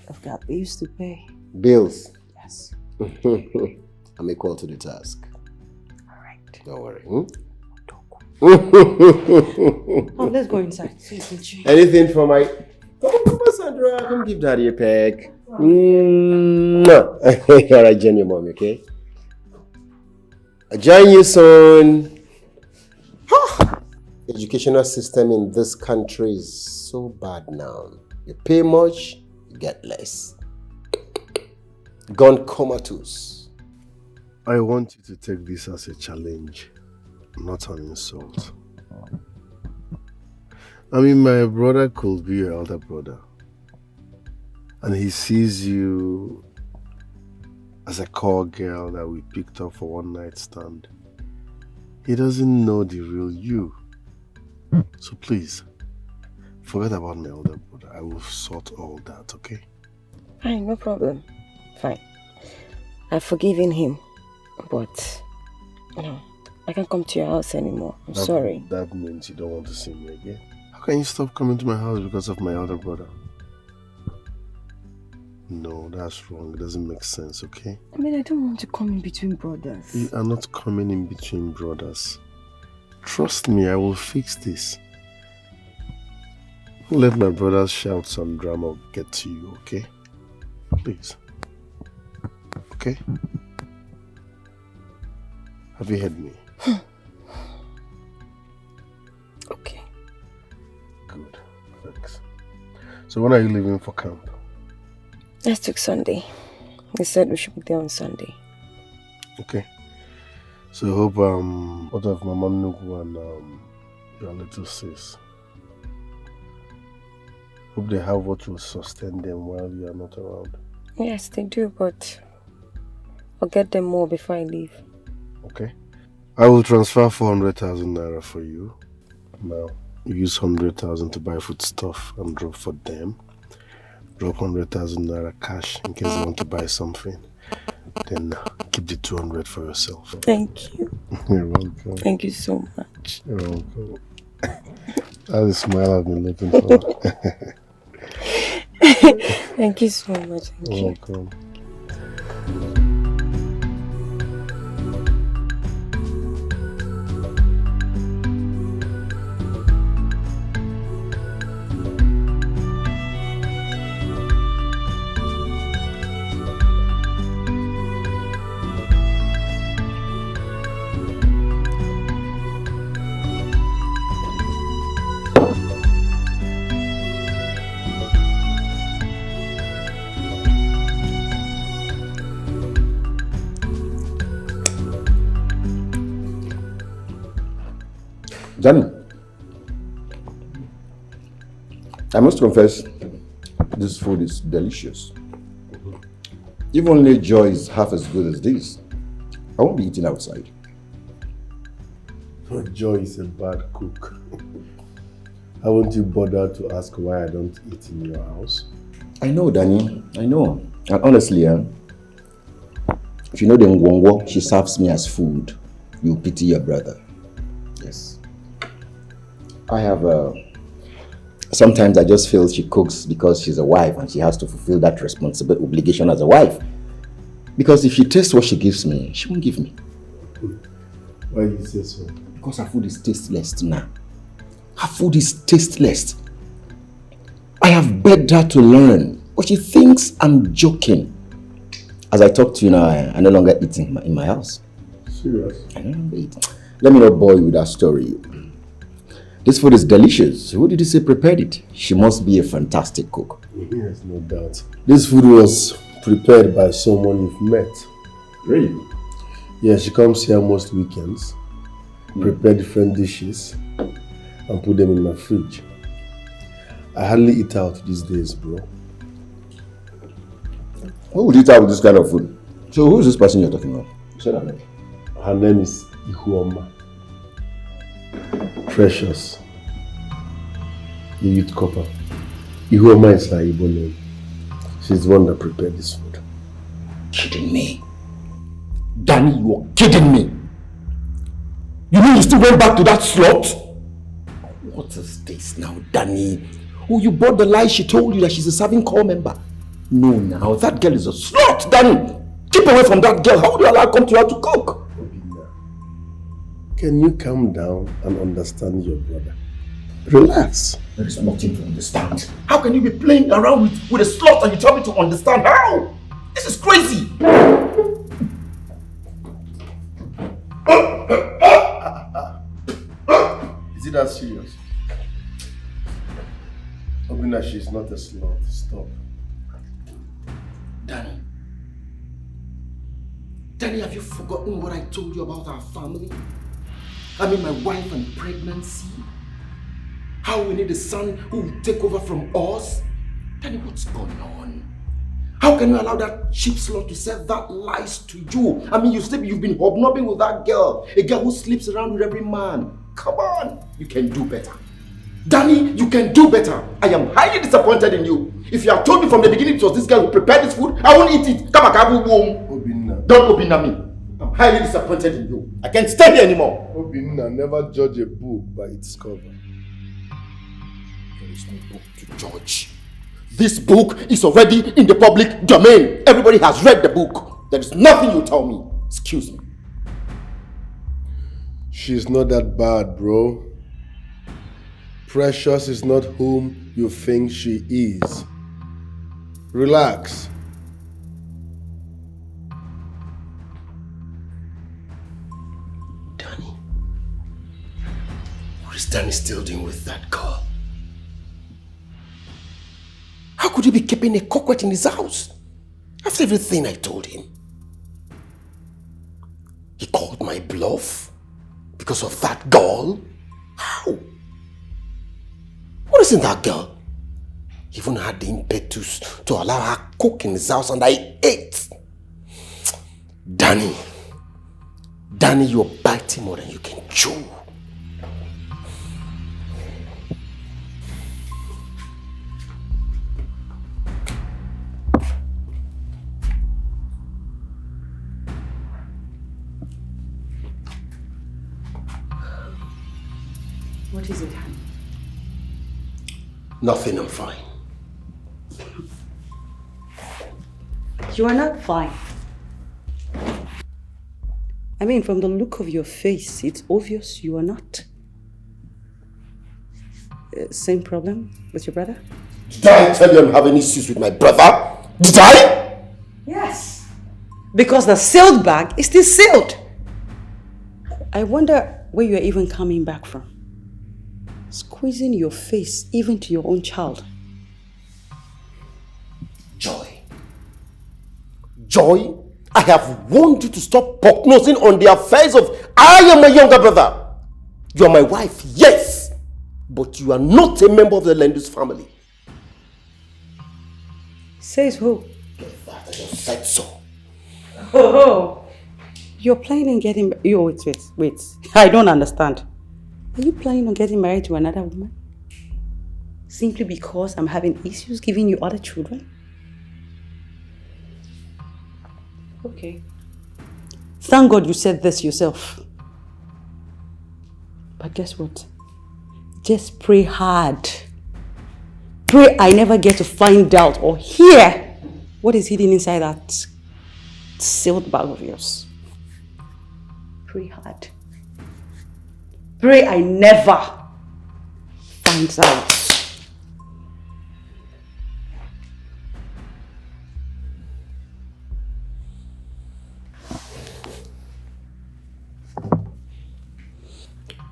I've got bills to pay. Bills? Yes. I'm equal to the task. Alright. Don't worry. Let's go inside. So you can change. Anything for my... Come on, Sandra. Come give Daddy a peck. Alright, join your mom, okay? I'll join you soon. Educational system in this country is so bad now. You pay much, you get less. Gone comatose. I want you to take this as a challenge, not an insult. My brother could be your elder brother. And he sees you as a call girl that we picked up for one night stand. He doesn't know the real you. So please, forget about my elder brother. I will sort all that, okay? Fine, no problem. Fine. I've forgiven him. But, I can't come to your house anymore. I'm sorry. That means you don't want to see me again? How can you stop coming to my house because of my elder brother? No, that's wrong. It doesn't make sense, okay? I don't want to come in between brothers. You are not coming in between brothers. Trust me, I will fix this. Don't let my brothers shout some drama get to you, okay? Please. Okay? Have you heard me? Okay. Good. Thanks. So when are you leaving for camp? Next week Sunday. They said we should be there on Sunday. Okay. So I hope what of Mama Nugu and your little sis. Hope they have what will sustain them while you are not around. Yes, they do, but I'll get them more before I leave. Okay. I will transfer 400,000 naira for you. Now, you use 100,000 to buy food stuff and drop for them. Drop 100,000 naira cash in case you want to buy something. Then keep the 200 for yourself. Thank you. You're welcome. Thank you so much. You're welcome. That's the smile I've been looking for. Thank you so much. Thank You're you. welcome. Johnny, I must confess, this food is delicious. If only Joy is half as good as this, I won't be eating outside. Joy is a bad cook. Haven't you bothered to ask why I don't eat in your house? I know, Danny, I know. And honestly, if you know the ngwongwo she serves me as food, you pity your brother. Yes. I have sometimes I just feel she cooks because she's a wife and she has to fulfill that responsible obligation as a wife. Because if she tastes what she gives me, she won't give me. Why do you say so? Because her food is tasteless now. Her food is tasteless. I have begged her to learn, but she thinks I'm joking. As I talk to you now, I no longer eat in my house. Serious? I no longer eat. Let me not bore you with that story. This food is delicious. Who did you say prepared it? She must be a fantastic cook. Yes, no doubt. This food was prepared by someone you've met. Really? Yeah, she comes here most weekends, prepare different dishes, and put them in my fridge. I hardly eat out these days, bro. Who would eat out with this kind of food? So who is this person you're talking about? You said her name. Her name is Ihuoma. Precious. The youth copper. Ihuoma is her Igbo name. She's the one that prepared this food. Kidding me? Danny, you're kidding me. You mean you still went back to that slut? What is this now, Danny? Oh, you bought the lie she told you that she's a serving corps member. No, now, that girl is a slut, Danny. Keep away from that girl. How would you allow her come to her to cook? Can you calm down and understand your brother? Relax. There is nothing to understand. How can you be playing around with a slut and you tell me to understand? How? This is crazy. Is it that serious? Obina, she's not a slut. Stop. Danny, have you forgotten what I told you about our family? I mean, my wife and pregnancy. How we need a son who will take over from us. Danny, what's going on? How can you allow that cheap slut to sell that lies to you? I mean, you've been hobnobbing with that girl. A girl who sleeps around with every man. Come on, you can do better. Danny, you can do better. I am highly disappointed in you. If you had told me from the beginning it was this girl who prepared this food, I won't eat it. Come on, Obinna. Don't Obinna me. I'm highly disappointed in you. I can't stay here anymore. Obinna, never judge a book by its cover. There is no book to judge. This book is already in the public domain. Everybody has read the book. There is nothing you tell me. Excuse me. She's not that bad, bro. Precious is not whom you think she is. Relax. What is Danny still doing with that girl? How could he be keeping a coquette in his house? After everything I told him. He called my bluff because of that girl? How? What is in that girl? He even had the impetus to allow her cook in his house and I ate. Danny, you're biting more than you can chew. What is it, honey? Nothing, I'm fine. You are not fine. I mean, from the look of your face, it's obvious you are not. Same problem with your brother? Did I tell you I'm having issues with my brother? Did I? Yes. Because the sealed bag is still sealed. I wonder where you're even coming back from. Squeezing your face even to your own child. Joy, I have warned you to stop poke-nosing on the affairs of I am my younger brother. You are my wife, yes, but you are not a member of the Lendus family. Says who? I just said so. Oh, you're planning on getting... Wait. I don't understand. Are you planning on getting married to another woman? Simply because I'm having issues giving you other children? Okay. Thank God you said this yourself. But guess what? Just pray hard. Pray I never get to find out or hear what is hidden inside that sealed bag of yours. Pray hard. Pray I never find out.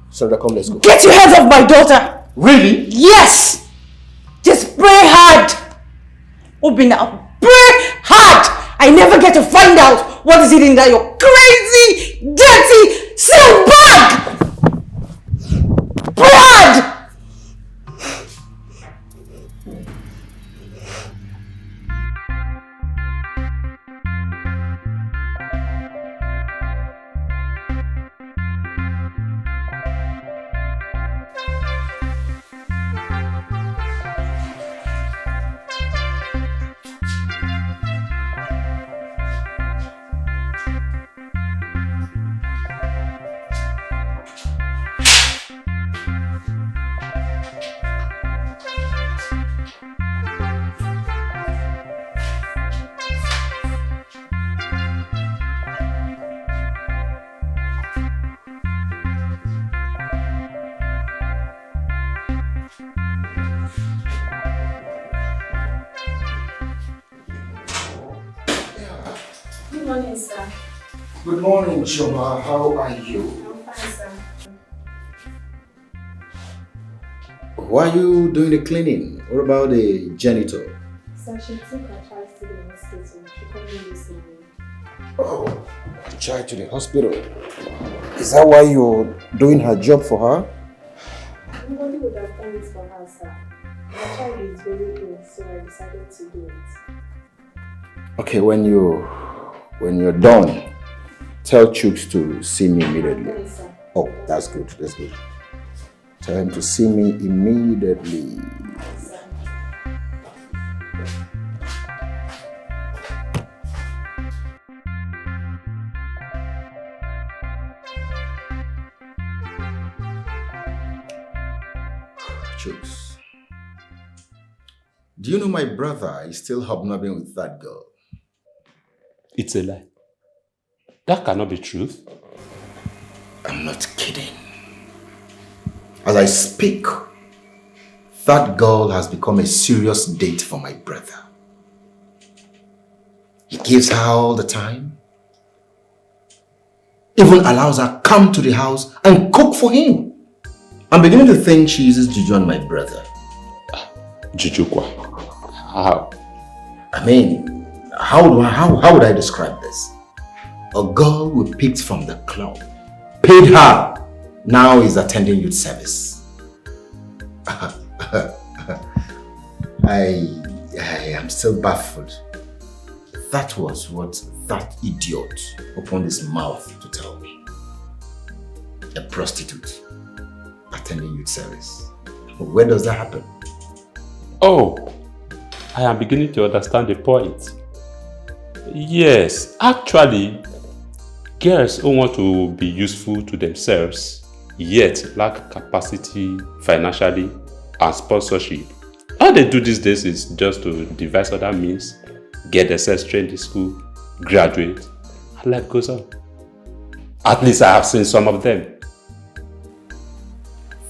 Sandra, come, let's go. Get your hands off my daughter! Really? Yes! Just pray hard! Open now. Pray hard! I never get to find out what is hidden in that your crazy, dirty, sealed bag! Pray hard! Good morning, sir. Good morning, Choma. How are you? I'm fine, sir. Why are you doing the cleaning? What about the janitor? Sir, she took her child to the hospital. She called me this morning. Oh, the child to the hospital. Is that why you're doing her job for her? Nobody would have done it for her, sir. My child is very ill, so I decided to do it. Okay, when you're done, tell Chooks to see me immediately. Okay, sir. Oh, that's good. That's good. Tell him to see me immediately. Chooks, do you know my brother is still hobnobbing with that girl? It's a lie. That cannot be truth. I'm not kidding. As I speak, that girl has become a serious date for my brother. He gives her all the time. Even allows her come to the house and cook for him. I'm beginning to think she uses juju on my brother. Juju kwa? How? I mean, how would I describe this? A girl we picked from the club, paid her, now is attending youth service. I am still baffled. That was what that idiot opened his mouth to tell me. A prostitute attending youth service. Where does that happen? Oh, I am beginning to understand the point. Yes, actually, girls who want to be useful to themselves, yet lack capacity financially and sponsorship. All they do these days is just to devise other means, get themselves trained in school, graduate, and life goes on. At least I have seen some of them.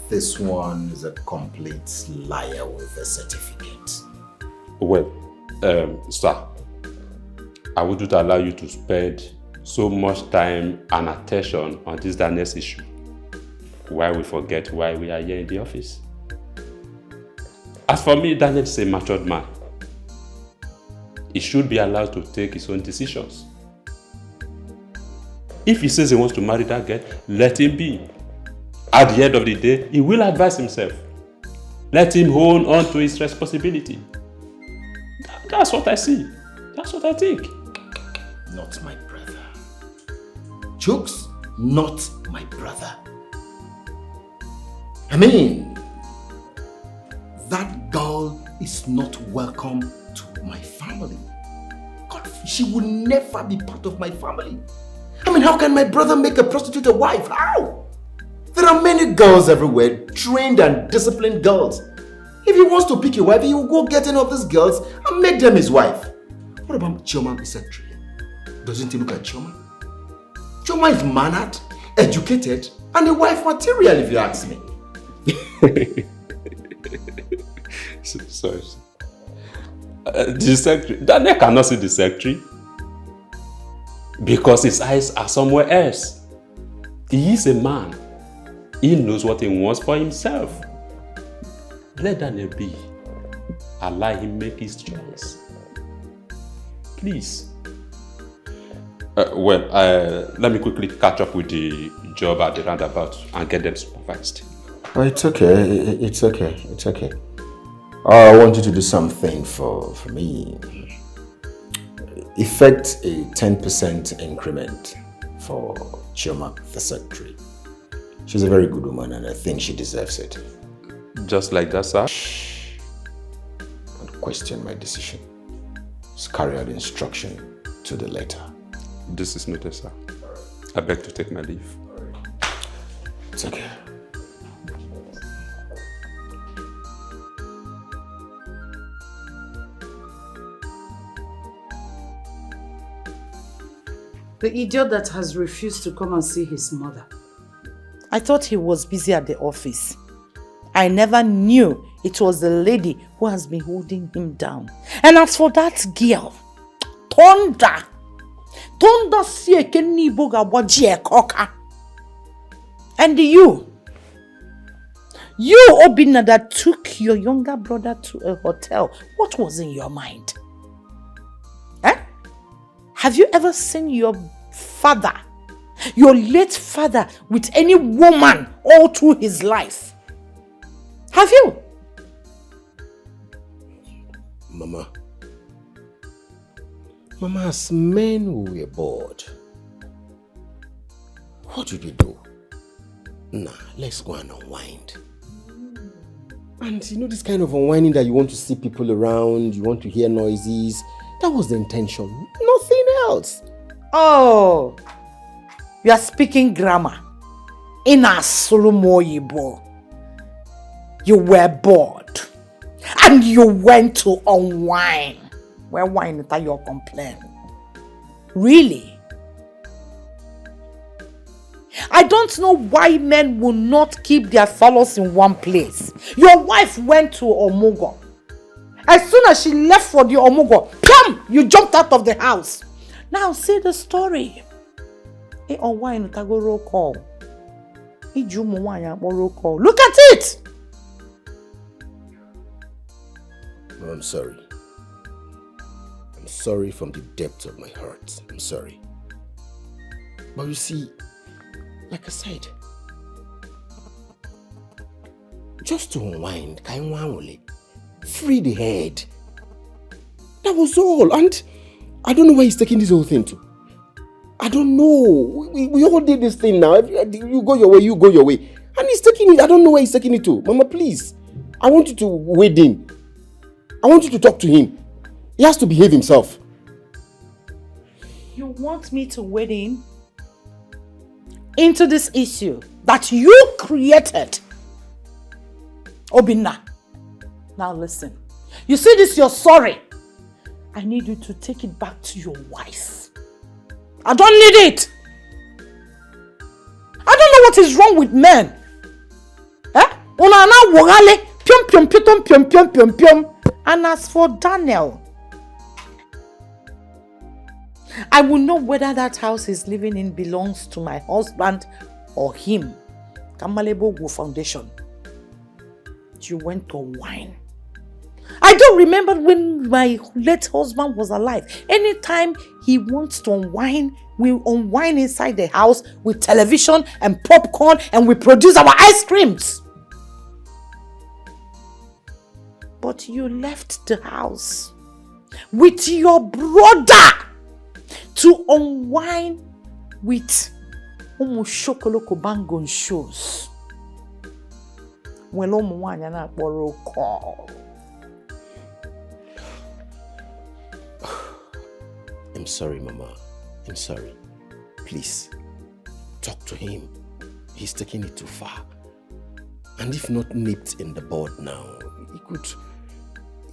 This one is a complete liar with a certificate. Well, sir, I wouldn't allow you to spend so much time and attention on this Daniel's issue while we forget why we are here in the office. As for me, Daniel is a matured man. He should be allowed to take his own decisions. If he says he wants to marry that girl, let him be. At the end of the day, he will advise himself. Let him hold on to his responsibility. That's what I see. That's what I think. Not my brother. Chooks, not my brother. I mean, that girl is not welcome to my family. God, she will never be part of my family. I mean, how can my brother make a prostitute a wife? How? There are many girls everywhere, trained and disciplined girls. If he wants to pick a wife, he will go get any of these girls and make them his wife. What about Chioma, the secretary? Doesn't he look like Chioma? Chioma is mannered, educated, and a wife material, if you ask me. Sorry. The secretary, Daniel cannot see the secretary because his eyes are somewhere else. He is a man. He knows what he wants for himself. Let Daniel be. Allow him make his choice. Please. Let me quickly catch up with the job at the roundabout and get them supervised. Oh, it's okay. It's okay. It's okay. I want you to do something for me. Effect a 10% increment for Chioma, the secretary. She's a very good woman and I think she deserves it. Just like that, sir? Don't question my decision. Just carry out instruction to the letter. This is noted, sir. I beg to take my leave. It's okay. The idiot that has refused to come and see his mother. I thought he was busy at the office. I never knew it was the lady who has been holding him down. And as for that girl, Tonda sieke niboga wajie koka. And you Obina that took your younger brother to a hotel, what was in your mind? Have you ever seen your father, your late father, with any woman all through his life? Have you? Mama, as men who were bored, what did we do? Nah, let's go and unwind. And you know this kind of unwinding that you want to see people around, you want to hear noises, that was the intention, nothing else. Oh, you are speaking grammar. In a Solomoyibo, you were bored and you went to unwind. Well, why not your complaint? Really? I don't know why men will not keep their fellows in one place. Your wife went to Omugo. As soon as she left for the Omugo, come, you jumped out of the house. Now see the story. Hey, on why not go roll call? Look at it! No, I'm sorry. I'm sorry from the depth of my heart. I'm sorry. But you see, like I said, just to unwind, free the head. That was all. And I don't know where he's taking this whole thing to. I don't know. We all did this thing now. You go your way, you go your way. And he's taking it. I don't know where he's taking it to. Mama, please. I want you to wade in. I want you to talk to him. He has to behave himself. You want me to wade in into this issue that you created? Obinna, now listen. You see this, you're sorry. I need you to take it back to your wife. I don't need it. I don't know what is wrong with men. And as for Daniel, I will know whether that house he's living in belongs to my husband or him. Kamalebo Foundation. You went to wine. I don't remember when my late husband was alive. Anytime he wants to unwind, we unwind inside the house with television and popcorn, and we produce our ice creams. But you left the house with your brother to unwind with Shokoloko Bangon shows. When call. I'm sorry, Mama. I'm sorry. Please, talk to him. He's taking it too far. And if not nipped in the bud now,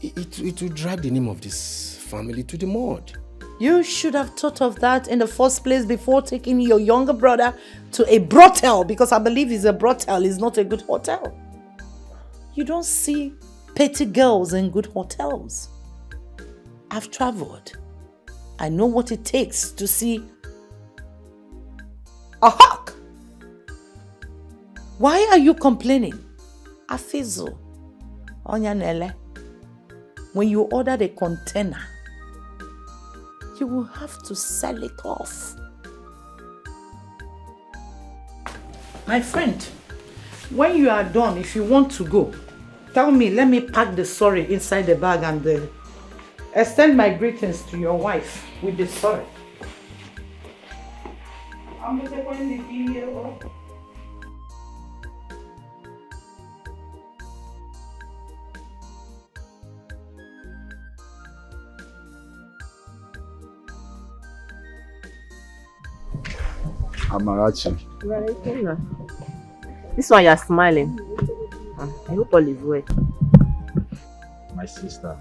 it would drag the name of this family to the mud. You should have thought of that in the first place before taking your younger brother to a brothel, because I believe it's a brothel, it's not a good hotel. You don't see petty girls in good hotels. I've traveled. I know what it takes to see a hawk. Why are you complaining? Afizu, Onyanele, when you order the container, you will have to sell it off. My friend, when you are done, if you want to go, tell me, let me pack the sorry inside the bag and extend my greetings to your wife with the sorry. Amarachi. This one you're smiling. I hope all is well. My sister,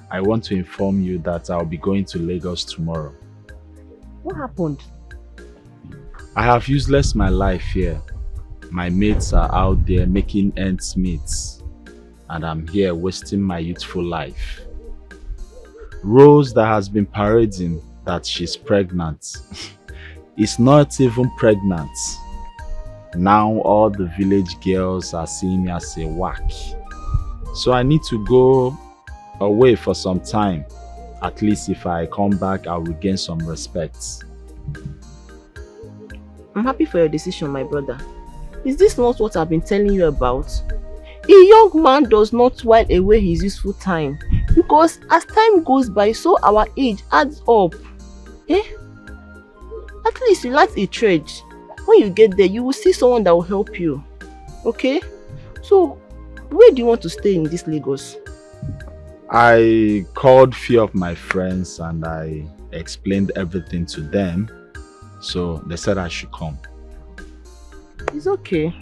I want to inform you that I'll be going to Lagos tomorrow. What happened? I have useless my life here. My mates are out there making ends meet, and I'm here wasting my youthful life. Rose that has been parading that she's pregnant is not even pregnant. Now all the village girls are seeing me as a whack. So I need to go away for some time. At least if I come back, I'll regain some respect. I'm happy for your decision, my brother. Is this not what I've been telling you about? A young man does not while away his useful time, because as time goes by, so our age adds up. At least you like a trade. When you get there, you will see someone that will help you. Okay? So, where do you want to stay in this Lagos? I called few of my friends and I explained everything to them. So they said I should come. It's okay.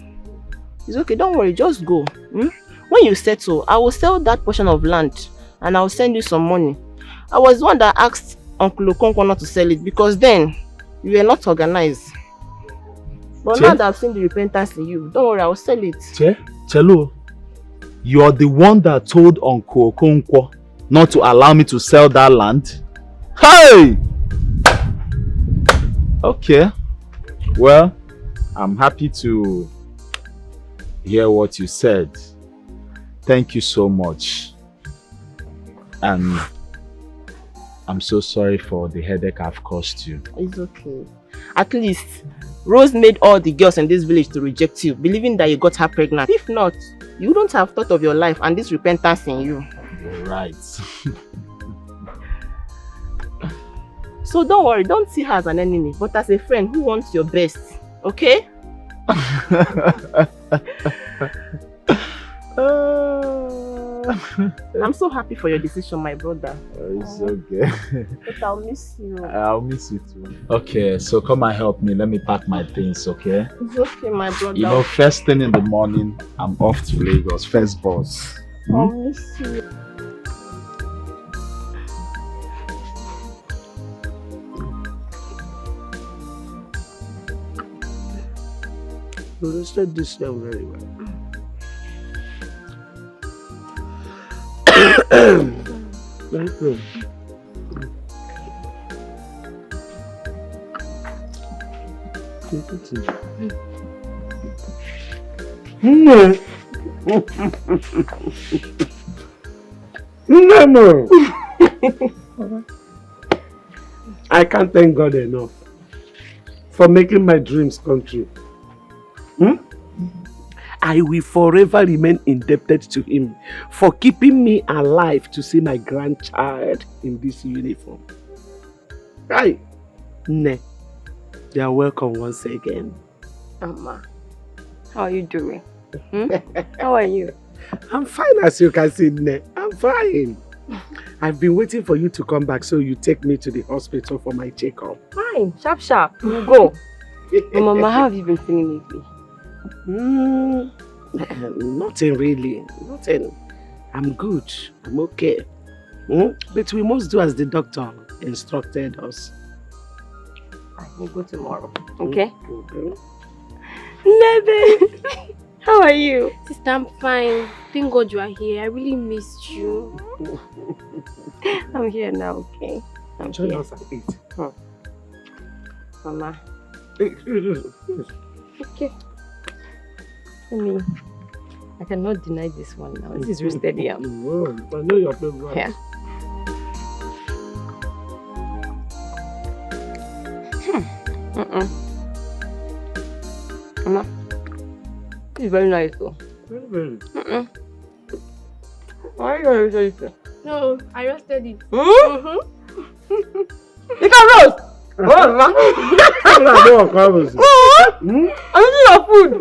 It's okay, don't worry, just go. When you settle, I will sell that portion of land and I will send you some money. I was the one that asked Uncle Okonkwo not to sell it because then you were not organized. But now that I've seen the repentance in you, don't worry, I will sell it. Chelo, you're the one that told Uncle Okonkwo not to allow me to sell that land? Hey! Okay. Well, I'm happy to hear what you said. Thank you so much. And I'm so sorry for the headache I've caused you. It's okay. At least, Rose made all the girls in this village to reject you, believing that you got her pregnant. If not, you wouldn't have thought of your life and this repentance in you. You're right. So don't worry, don't see her as an enemy, but as a friend who wants your best, okay? I'm so happy for your decision, my brother. It's okay. But I'll miss you. I'll miss you too. Okay, so come and help me. Let me pack my things, okay? It's okay, my brother. You know, first thing in the morning, I'm off to Lagos. First bus. I'll miss you. You roasted this down very well. Very good. No. I can't thank God enough for making my dreams come true. I will forever remain indebted to him for keeping me alive to see my grandchild in this uniform. Right? Ne, you are welcome once again. Mama, how are you doing? How are you? I'm fine, as you can see, Ne. I'm fine. I've been waiting for you to come back so you take me to the hospital for my checkup. Fine, sharp. You go. Mama, how have you been feeling lately? Nothing really. Nothing. I'm good. I'm okay. But we must do as the doctor instructed us. We'll go tomorrow. Okay? Okay. Nebe! How are you? Sister, I'm fine. Thank God you are here. I really missed you. I'm here now, okay? I'm Join here. us at 8. Mama. Yes. Okay. I cannot deny this one now. This is roasted yam. I know your favorite. Yeah. Mama, this is very nice though. Very. Why are you going to roast it? No, I roasted it. You can roast! What, Mama? I'm eating your food.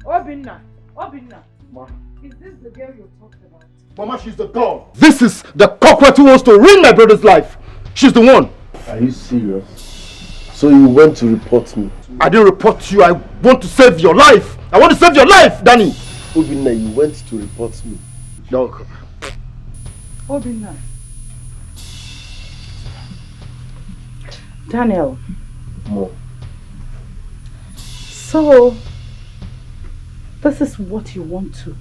Obinna. Ma. Is this the girl you talked about? Mama, she's the dog. This is the cockroach who wants to ruin my brother's life. She's the one. Are you serious? So you went to report me? I didn't report you. I want to save your life. I want to save your life, Danny. Obinna, you went to report me. Dog. Obinna. Daniel. Mom. So, This is what you want to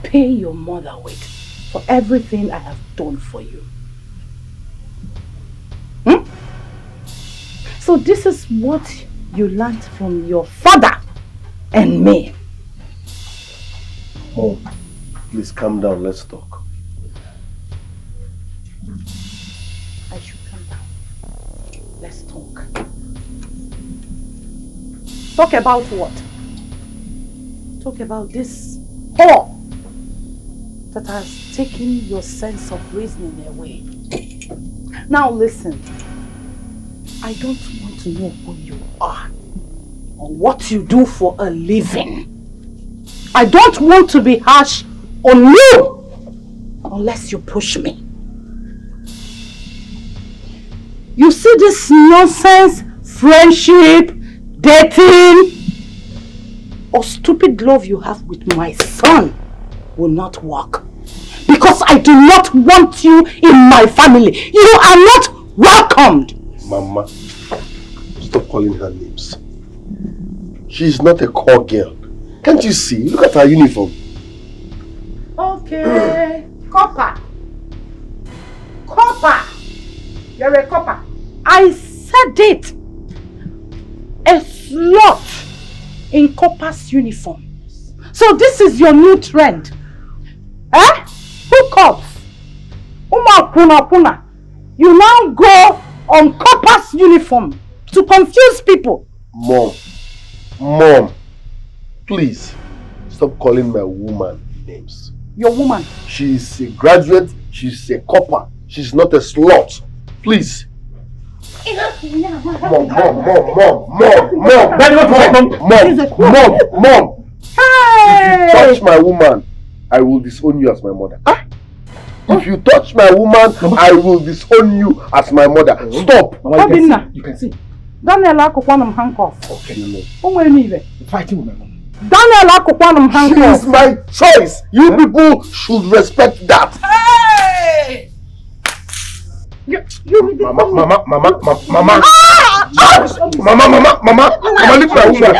pay your mother with for everything I have done for you. So this is what you learned from your father and me. Mom, please calm down, let's talk. I should calm down. Let's talk. Talk about what? Talk about this whore that has taken your sense of reasoning away. Now listen, I don't want to know who you are or what you do for a living. I don't want to be harsh on you unless you push me. You see this nonsense, friendship, dating, or stupid love you have with my son will not work. Because I do not want you in my family. You are not welcomed. Mama, stop calling her names. She is not a core girl. Can't you see? Look at her uniform. Okay. Copper. Copper. You're a copper. I said it. A slut in copper's uniform. So this is your new trend. Eh? Hookups. Puna. You now go on copper's uniform to confuse people. Mom, please stop calling my woman names. Your woman? She is a graduate, she's a copper, she's not a slut. Please. Mom. If you touch my woman, I will disown you as my mother. If you touch my woman, I will disown you as my mother. Stop. You can see. Daniel Akokwanum handcuff. Okay. Fighting with my mom. Daniel Akokwanum handcuff. She is my choice. You people should respect that. Hey! You Mama, leave my woman. Mama, leave my woman.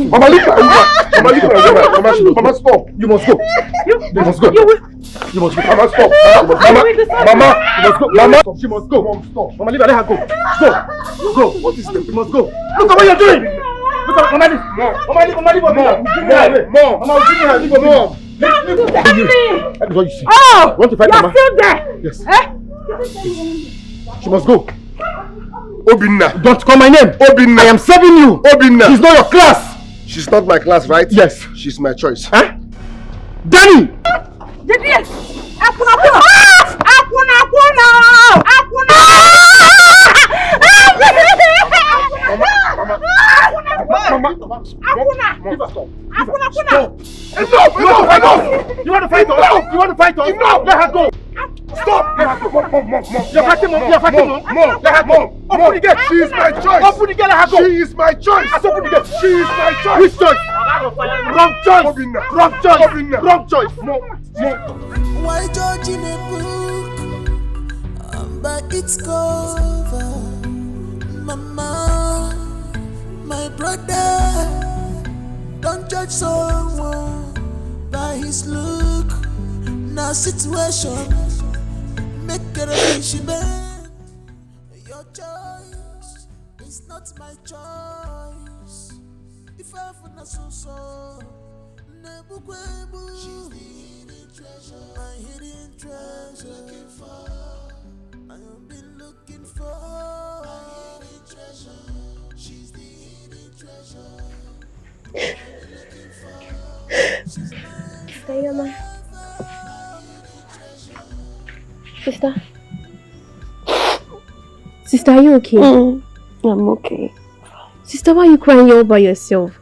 Mama, leave my woman. Mama, stop. You must go. You must go. You must go. Mama, stop. Mama, you must go. Mama, she must go. Mom, stop. Mama, leave her. Let her go. Go. What is this? You must go. Look at what you're doing. Look at Mama, leave. Mama, leave her. Mom, leave her. Mom. That is what you see. Oh! You want to fight Mama? You're still there! Yes. Eh? She must go. Obinna. Don't call my name. Obinna. I am serving you. Obinna. She's not your class. She's not my class, right? Yes. She's my choice. Huh? Danny! Enough! You want to fight us? You want to fight us? Enough! Let her go! Stop! Let her go! Mom! You're fighting mom! You're fighting mom! Let her go! Open the gate! She is my choice! Open the gate! Let her go! She is my choice! Open the gate! She is my choice! Which choice? Wrong choice! Wrong choice! Wrong choice! Why judge in a book by its cover? Mama, my brother, don't judge someone by his look. Now situation make a relationship. Your choice is not my choice. If I find a so she's the hidden treasure, my hidden treasure. Looking for, I have been looking for my hidden treasure. She's the hidden treasure. Looking for, she's Sister Yoma. Sister. Sister, are you okay? I'm okay. Sister, why are you crying all by yourself?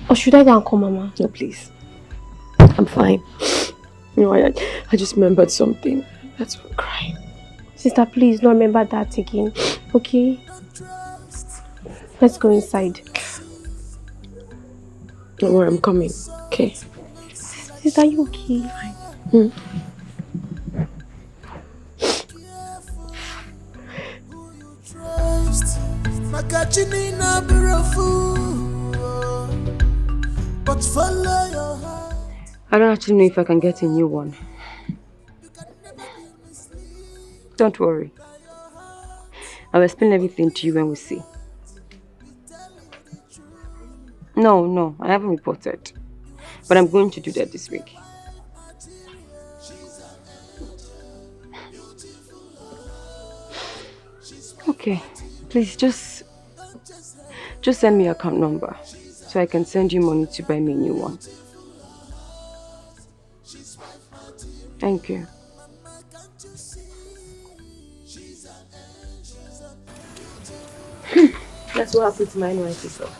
Or should I go and call Mama? No, please. I'm fine. You know, I just remembered something. That's why I'm crying. Sister, please don't remember that again. Okay? Let's go inside. Don't worry, I'm coming. Okay? Sister, are you okay? Makachini na birafu I don't actually know if I can get a new one. Don't worry. I'll explain everything to you when we see. No, I haven't reported. But I'm going to do that this week. Okay, please just send me your account number so I can send you money to buy me a new one. Thank you. That's what happened to my NYC stuff.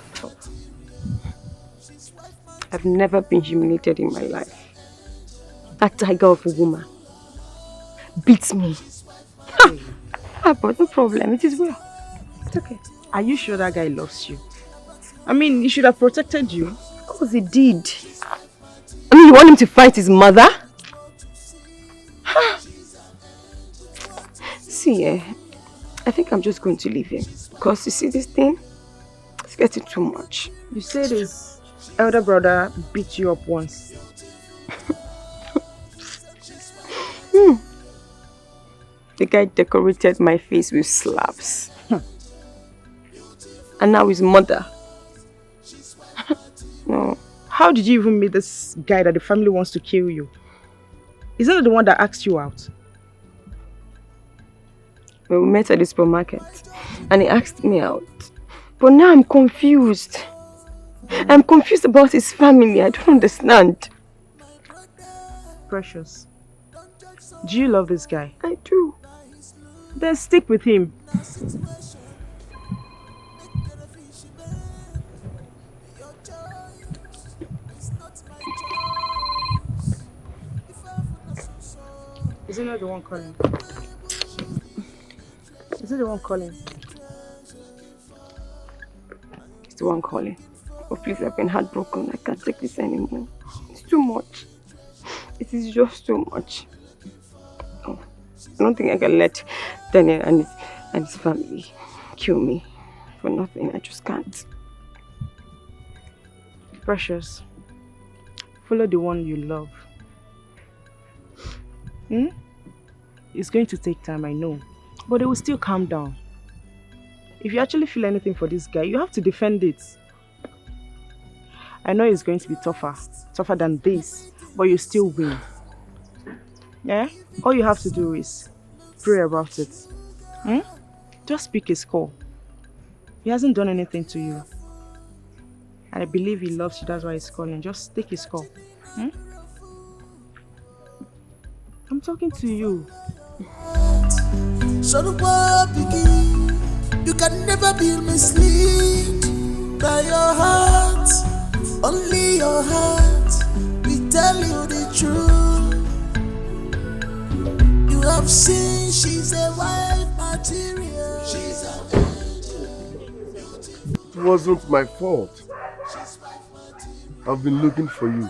I've never been humiliated in my life. That tiger of a woman beats me. But no problem, it is well. It's okay. Are you sure that guy loves you? I mean, he should have protected you. Of course he did. I mean, you want him to fight his mother? See, I think I'm just going to leave him. Because you see this thing? It's getting too much. You said his elder brother beat you up once. The guy decorated my face with slaps. And now his mother. No. How did you even meet this guy that the family wants to kill you? Isn't it the one that asked you out? Well, we met at the supermarket and he asked me out. But now I'm confused. I'm confused about his family. I don't understand. Precious, do you love this guy? I do. Then stick with him. Is it not the one calling? Is it the one calling? It's the one calling. Oh please, I've been heartbroken. I can't take this anymore. It's too much. It is just too much. Oh, I don't think I can let Daniel and his family kill me for nothing. I just can't. Precious, follow the one you love. It's going to take time, I know. But it will still calm down. If you actually feel anything for this guy, you have to defend it. I know it's going to be tougher than this, but you still win. Yeah? All you have to do is pray about it. Just speak his call. He hasn't done anything to you. And I believe he loves you, that's why he's calling. Just take his call. I'm talking to you. So the world begin. You can never be misled by your heart. Only your heart will tell you the truth. You have seen she's a wife material. It wasn't my fault. I've been looking for you.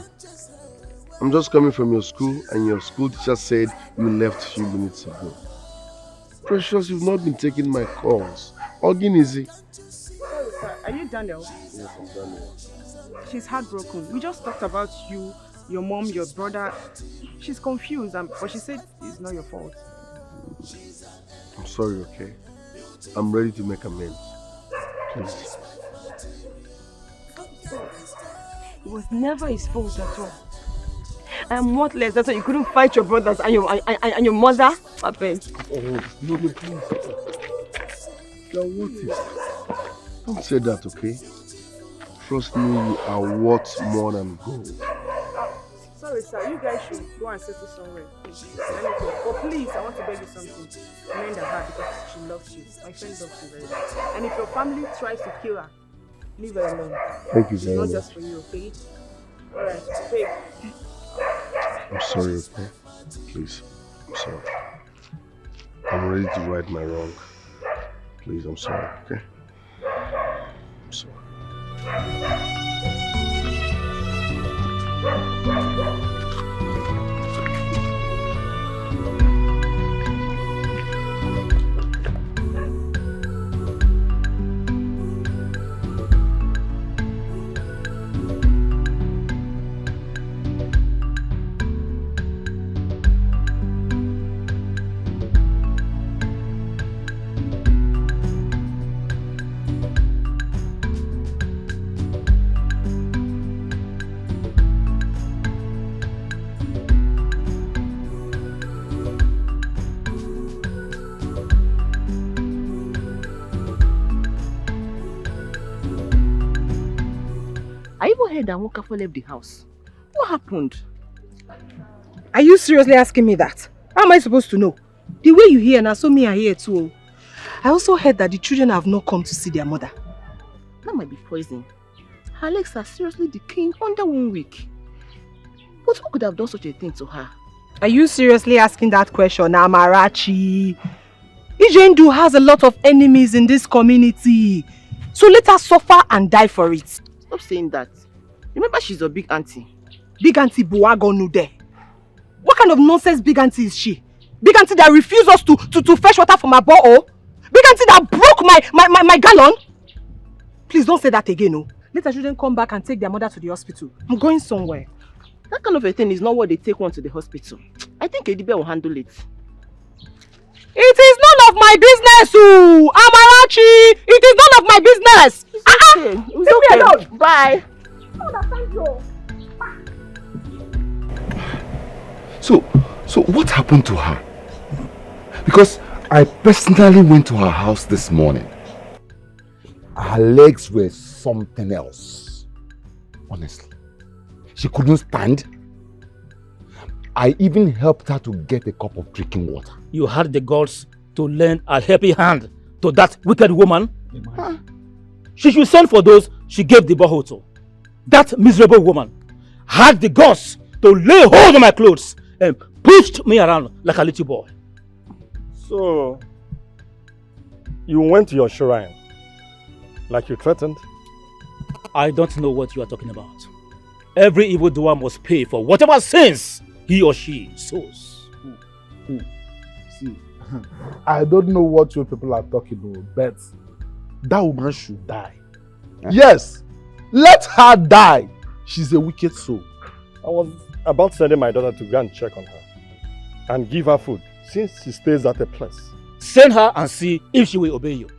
I'm just coming from your school and your school teacher said you left a few minutes ago. Precious, you've not been taking my calls. Ogin, is it? Sorry, sir. Are you Daniel? Yes, I'm Daniel. She's heartbroken. We just talked about you, your mom, your brother. She's confused, but she said it's not your fault. I'm sorry, okay? I'm ready to make amends. Please. It was never his fault at all. I am worthless. That's why you couldn't fight your brothers and your mother. I beg. Oh, no, please. You're worth it. Don't say that, okay? Trust me, you are worth more than gold. Sorry, sir. You guys should go and settle somewhere. Please. But please, I want to beg you something. Mend her heart because she loves you. My friend loves you very much. And if your family tries to kill her, leave her alone. Thank you very much. It's not just for you, okay? Alright, babe. I'm sorry, okay? Please, I'm sorry. I'm ready to right my wrong. Please, I'm sorry, okay? I'm sorry. even heard that Nwokafo left the house. What happened? Are you seriously asking me that? How am I supposed to know? The way you hear now, so me I hear too. I also heard that the children have not come to see their mother. That might be poison. Her legs are seriously decaying under 1 week. But who could have done such a thing to her? Are you seriously asking that question, Amarachi? Ijendu has a lot of enemies in this community. So let her suffer and die for it. Stop saying that. Remember, she's a big auntie. Big auntie Buagonude. What kind of nonsense big auntie is she? Big auntie that refused us to fetch water from her borehole? Big auntie that broke my gallon? Please don't say that again, no. Let her children come back and take their mother to the hospital. I'm going somewhere. That kind of a thing is not what they take one to the hospital. I think Edibe will handle it. It is none of my business, ooh! Amarachi! It is none of my business! It's okay. It's okay. Alone. Bye. So what happened to her? Because I personally went to her house this morning. Her legs were something else. Honestly. She couldn't stand. I even helped her to get a cup of drinking water. You had the guts to lend a helping hand to that wicked woman? Huh? She should send for those she gave the borehole to. That miserable woman had the guts to lay hold of my clothes and pushed me around like a little boy. So, you went to your shrine like you threatened? I don't know what you are talking about. Every evildoer must pay for whatever sins he or she sows. See, I don't know what you people are talking about, but that woman should die. Yes, let her die. She's a wicked soul. I was about sending my daughter to go and check on her and give her food since she stays at a place. Send her and see if she will obey you.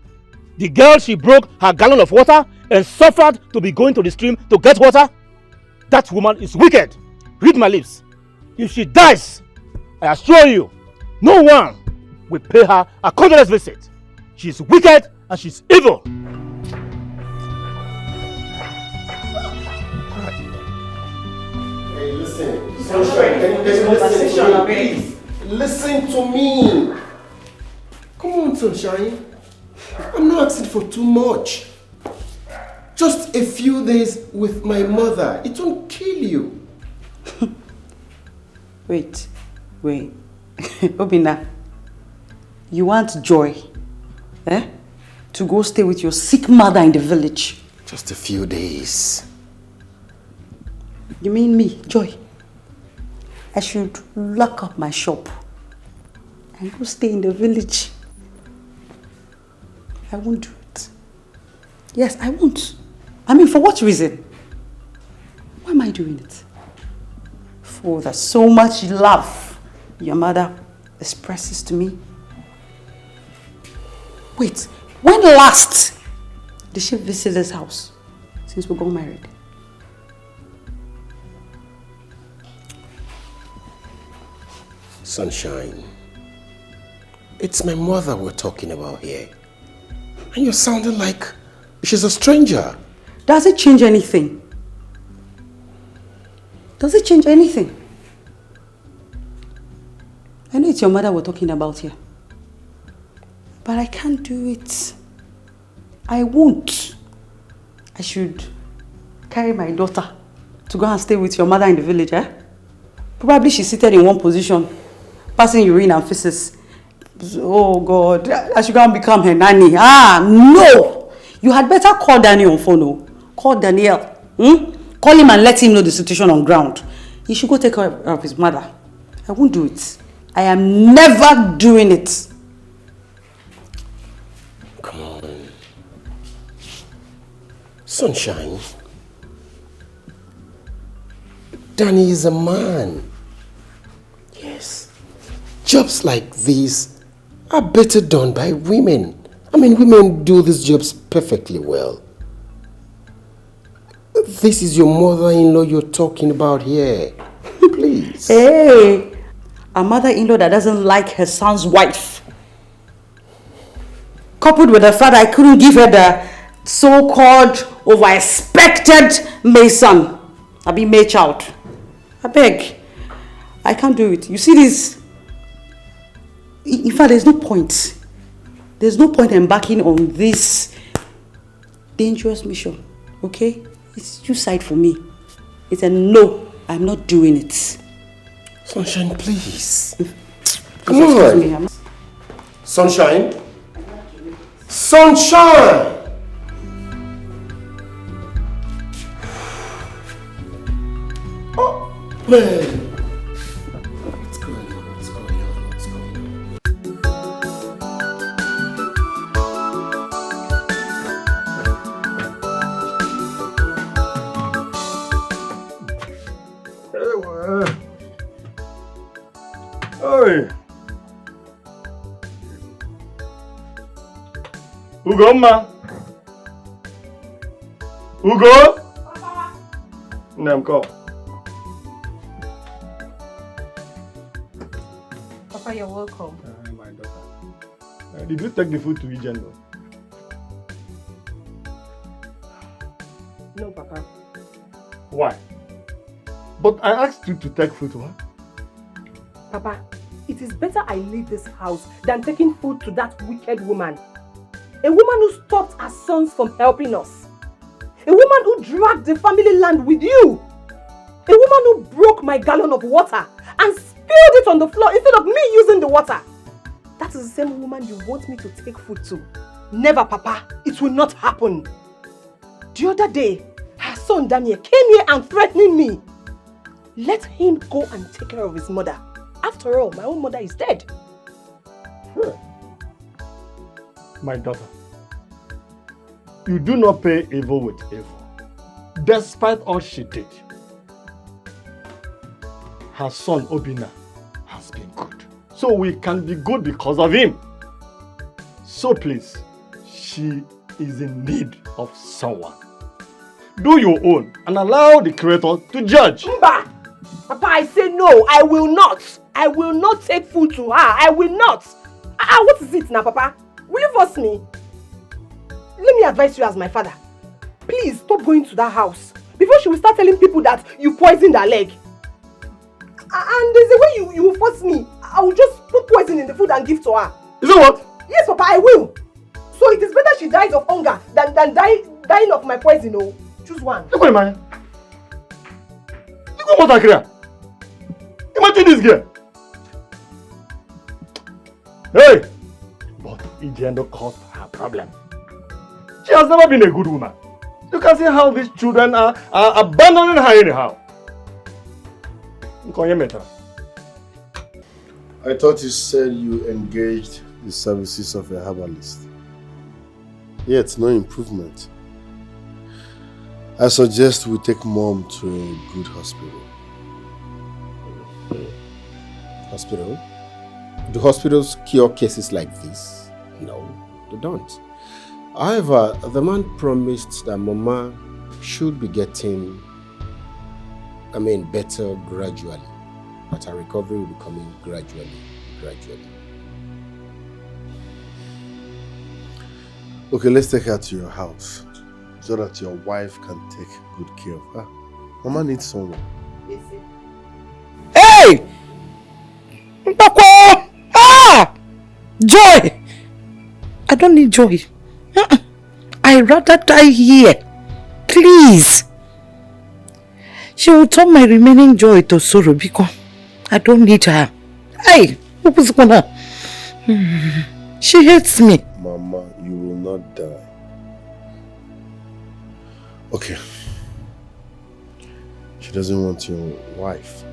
The girl, she broke her gallon of water and suffered to be going to the stream to get water. That woman is wicked. Read my lips. If she dies, I assure you, no one will pay her a condolence visit. She's wicked and she's evil. Hey, listen. Sunshine, can you listen to me, please? Listen to me. Come on, Sunshine. I'm not asking for too much. Just a few days with my mother. It won't kill you. Wait. Obina, you want Joy, to go stay with your sick mother in the village? Just a few days. You mean me, Joy? I should lock up my shop and go stay in the village. I won't do it. Yes, I won't. I mean, for what reason? Why am I doing it? For the so much love your mother expresses to me. Wait, when last did she visit this house since we got married? Sunshine, it's my mother we're talking about here. And you're sounding like she's a stranger. Does it change anything? Does it change anything? I know it's your mother we're talking about here. But I can't do it. I won't. I should carry my daughter to go and stay with your mother in the village, eh? Probably she's seated in one position, passing urine and feces. Oh God, I should go and become her nanny. No! You had better call Daniel on phone. Call Daniel. Call him and let him know the situation on ground. He should go take care of his mother. I won't do it. I am never doing it. Come on. Sunshine. Danny is a man. Yes. Jobs like these are better done by women. I mean, women do these jobs perfectly well. This is your mother-in-law you're talking about here. Please. Hey, a mother-in-law that doesn't like her son's wife. Coupled with the fact I couldn't give her the so-called over-expected Mason. I be May child. I beg. I can't do it. You see this? In fact, there's no point. There's no point embarking on this dangerous mission. Okay? It's too side for me. It's a no. I'm not doing it. Sunshine, please. Come on. Sunshine. Sunshine. Oh, man. What's going on? What's going on? What's going Hey. Ugomma. Ugo. Nemko. Papa, you're welcome. My daughter. Did you take the food to Ijendo? No, Papa. Why? But I asked you to take food to her. Papa, it is better I leave this house than taking food to that wicked woman. A woman who stopped her sons from helping us. A woman who dragged the family land with you. A woman who broke my gallon of water and spilled it on the floor instead of me using the water. That is the same woman you want me to take food to. Never, Papa. It will not happen. The other day, her son Daniel came here and threatening me. Let him go and take care of his mother. After all, my own mother is dead. My daughter, you do not pay evil with evil. Despite all she did, her son Obina has been good. So we can be good because of him. So please, she is in need of someone. Do your own and allow the Creator to judge. Mba! Papa, I say no, I will not. I will not take food to her. I will not. What is it now, Papa? Will you force me? Let me advise you as my father. Please stop going to that house before she will start telling people that you poisoned her leg. And there's a way you will force me. I will just put poison in the food and give to her. Is it what? Yes, Papa, I will. So it is better she dies of hunger than dying of my poison. Oh, choose one. Look at man. Look at what I create. Imagine this girl. Hey! But Ijendo caused her problem. She has never been a good woman. You can see how these children are abandoning her anyhow. I thought you said you engaged the services of a herbalist. Yet, no improvement. I suggest we take Mom to a good hospital. Hospital? Do hospitals cure cases like this? No, they don't. However, the man promised that Mama should be getting, better gradually. That her recovery will be coming gradually. Okay, let's take her to your house so that your wife can take good care of her. Mama needs someone. Hey! Mpako! Ah! Joy! I don't need joy. I'd rather die here. Please. She will turn my remaining joy to sorrow because I don't need her. Hey! What was going on? She hates me. Mama, you will not die. Okay. She doesn't want your wife.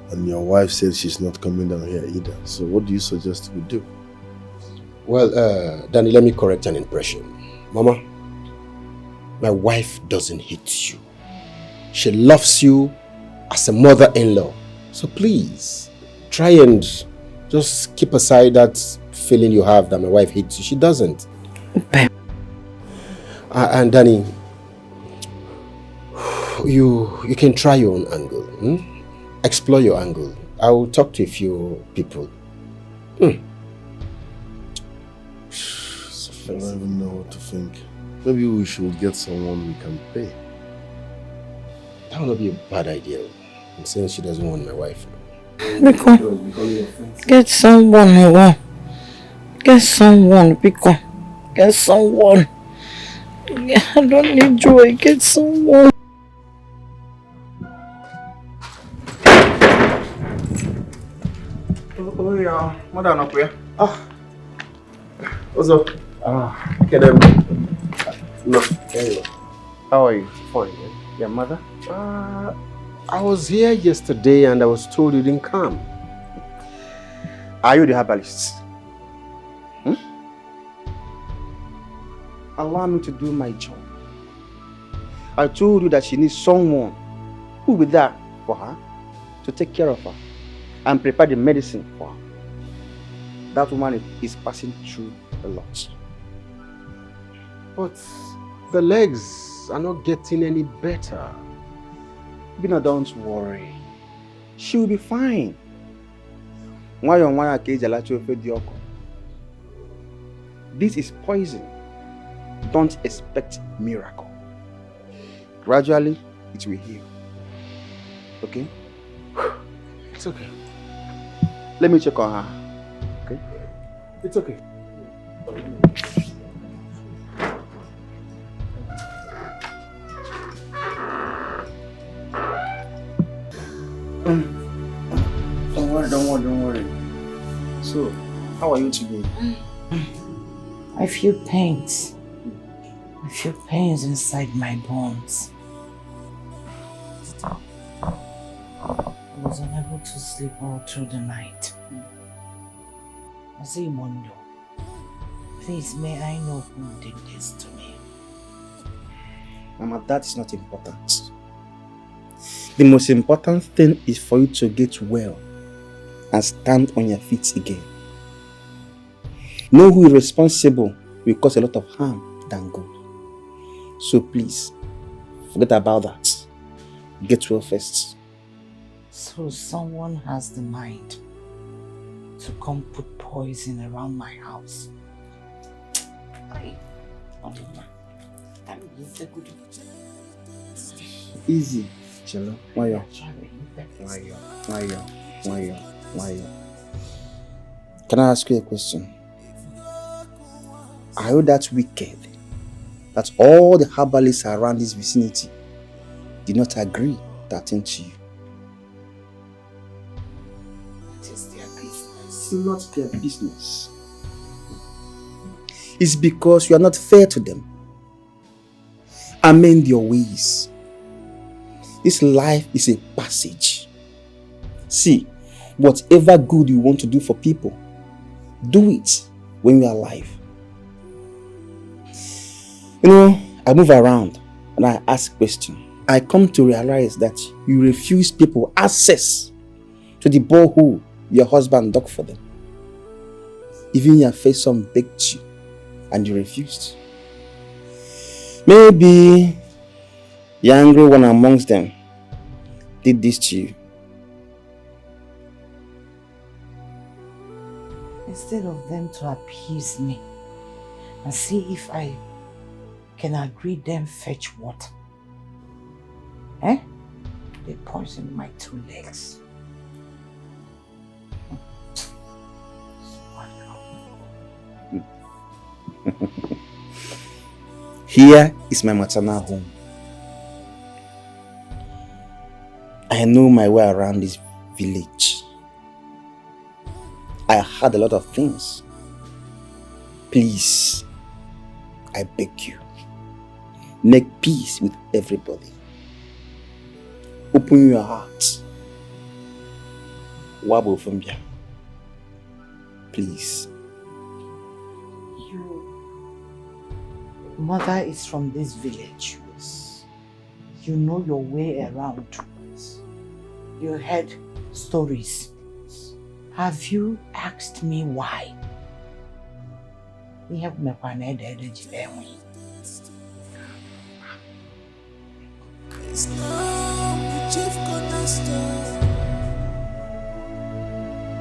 And your wife says she's not coming down here either. So what do you suggest we do? Well, Danny, let me correct an impression. Mama, my wife doesn't hate you. She loves you as a mother-in-law. So please, try and just keep aside that feeling you have that my wife hates you. She doesn't. And Danny, you can try your own angle. Explore your angle. I will talk to a few people. I don't even know what to think. Maybe we should get someone we can pay. That would not be a bad idea. I'm saying she doesn't want my wife. Because get someone who want. Get someone, because get someone. Yeah, I don't need joy. Get someone. Oh yeah, madam up here. What's up? Get them. No, there you go. How are you? Fine. Your mother? I was here yesterday and I was told you didn't come. Are you the herbalist? Allow me to do my job. I told you that she needs someone who will be there for her to take care of her and prepare the medicine for her. That woman is passing through a lot. But the legs are not getting any better. Bina, don't worry. She will be fine. This is poison. Don't expect miracle. Gradually, it will heal. Okay? It's okay. Let me check on her. Okay? It's okay. Don't worry. So, how are you today? I feel pains. I feel pains inside my bones. I was unable to sleep all through the night. I say, Mondo, please, may I know who did this to me? Mama, that is not important. The most important thing is for you to get well and stand on your feet again. Know who is responsible will cause a lot of harm than good. So please, forget about that. Get well first. So someone has the mind to come put poison around my house. Easy, Chelo. Why? Can I ask you a question? Are you that wicked that all the herbalists around this vicinity did not agree to attend to you? It is their business. It's not their business. It's because you are not fair to them. Amend your ways. This life is a passage. See, whatever good you want to do for people, do it when you are alive. You know, I move around and I ask questions. I come to realize that you refuse people access to the borehole your husband dug for them. Even your face son begged you and you refused. Maybe the angry one amongst them did this to you. Instead of them to appease me and see if I can agree them fetch water, they poisoned my 2 legs. Here is my maternal home. I know my way around this village. I heard a lot of things. Please, I beg you, make peace with everybody. Open your heart. Wabo Fumbia. Please. Your mother is from this village. You know your way around. You heard stories. Have you asked me why? We have energy. It's now the chief cornerstone.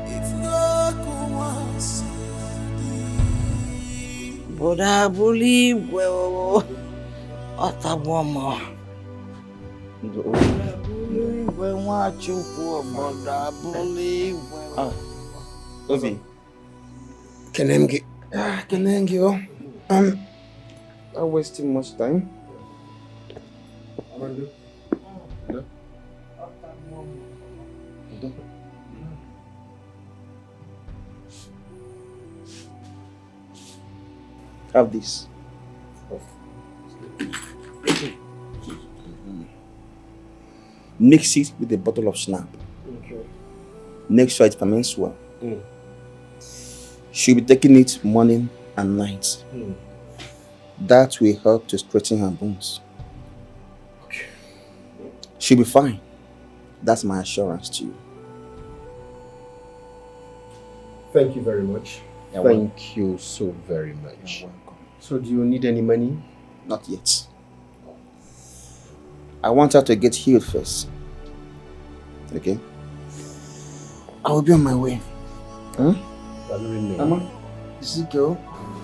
If God wants But I believe well. Otawomo. Obi. Kenengi. Kenengi. I'm not wasting much time. Have this. Mix it with a bottle of snap. Okay. Make sure it ferments well. She'll be taking it morning and night. That will help to straighten her bones. Okay. She'll be fine. That's my assurance to you. Thank you very much. Thank you so very much. You're welcome. So do you need any money? Not yet. I want her to get healed first. Okay? I will be on my way. Huh? Mama, is it go?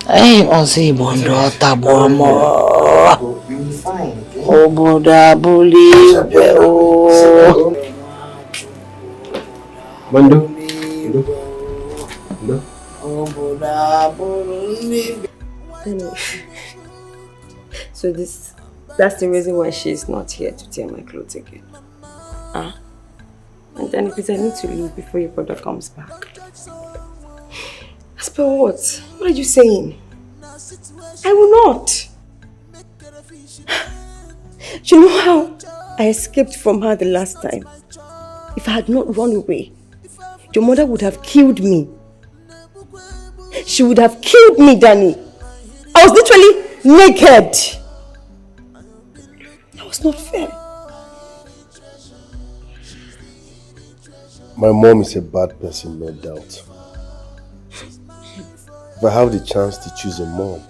Hey, Ozi Bondo Tabomo. You'll be fine, okay? Oboda Buli. Mando. So that's the reason why she's not here to tear my clothes again. And then because I need to leave before your brother comes back. As per what? What are you saying? I will not. You know how I escaped from her the last time? If I had not run away, your mother would have killed me. She would have killed me, Danny. I was literally naked. That was not fair. My mom is a bad person, no doubt. If I have the chance to choose a mom,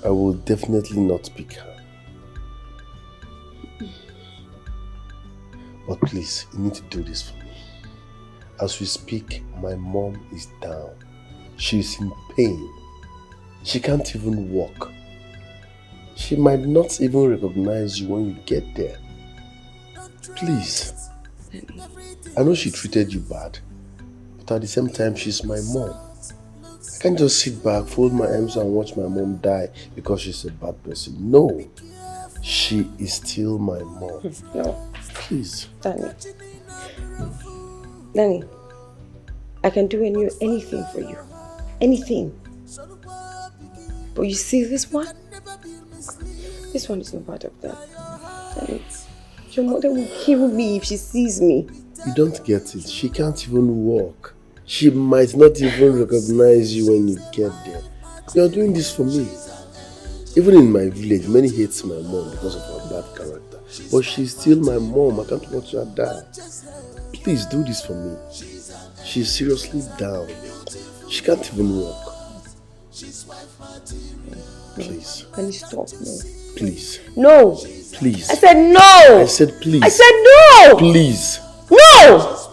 I will definitely not pick her. But please, you need to do this for me. As we speak, my mom is down. She is in pain. She can't even walk. She might not even recognize you when you get there. Please. I know she treated you bad, but at the same time, she's my mom. I can't just sit back, fold my arms and watch my mom die because she's a bad person. No, she is still my mom. No. Please. Danny, I can do anything for you. Anything. But you see this one? This one is not part of that. Danny, your mother will kill me if she sees me. You don't get it. She can't even walk. She might not even recognize you when you get there. You're doing this for me. Even in my village, many hate my mom because of her bad character. But she's still my mom. I can't watch her die. Please do this for me. She's seriously down. She can't even walk. Please. Can you stop? No. Please. No. Please. I said no. I said please. I said no. Please. No.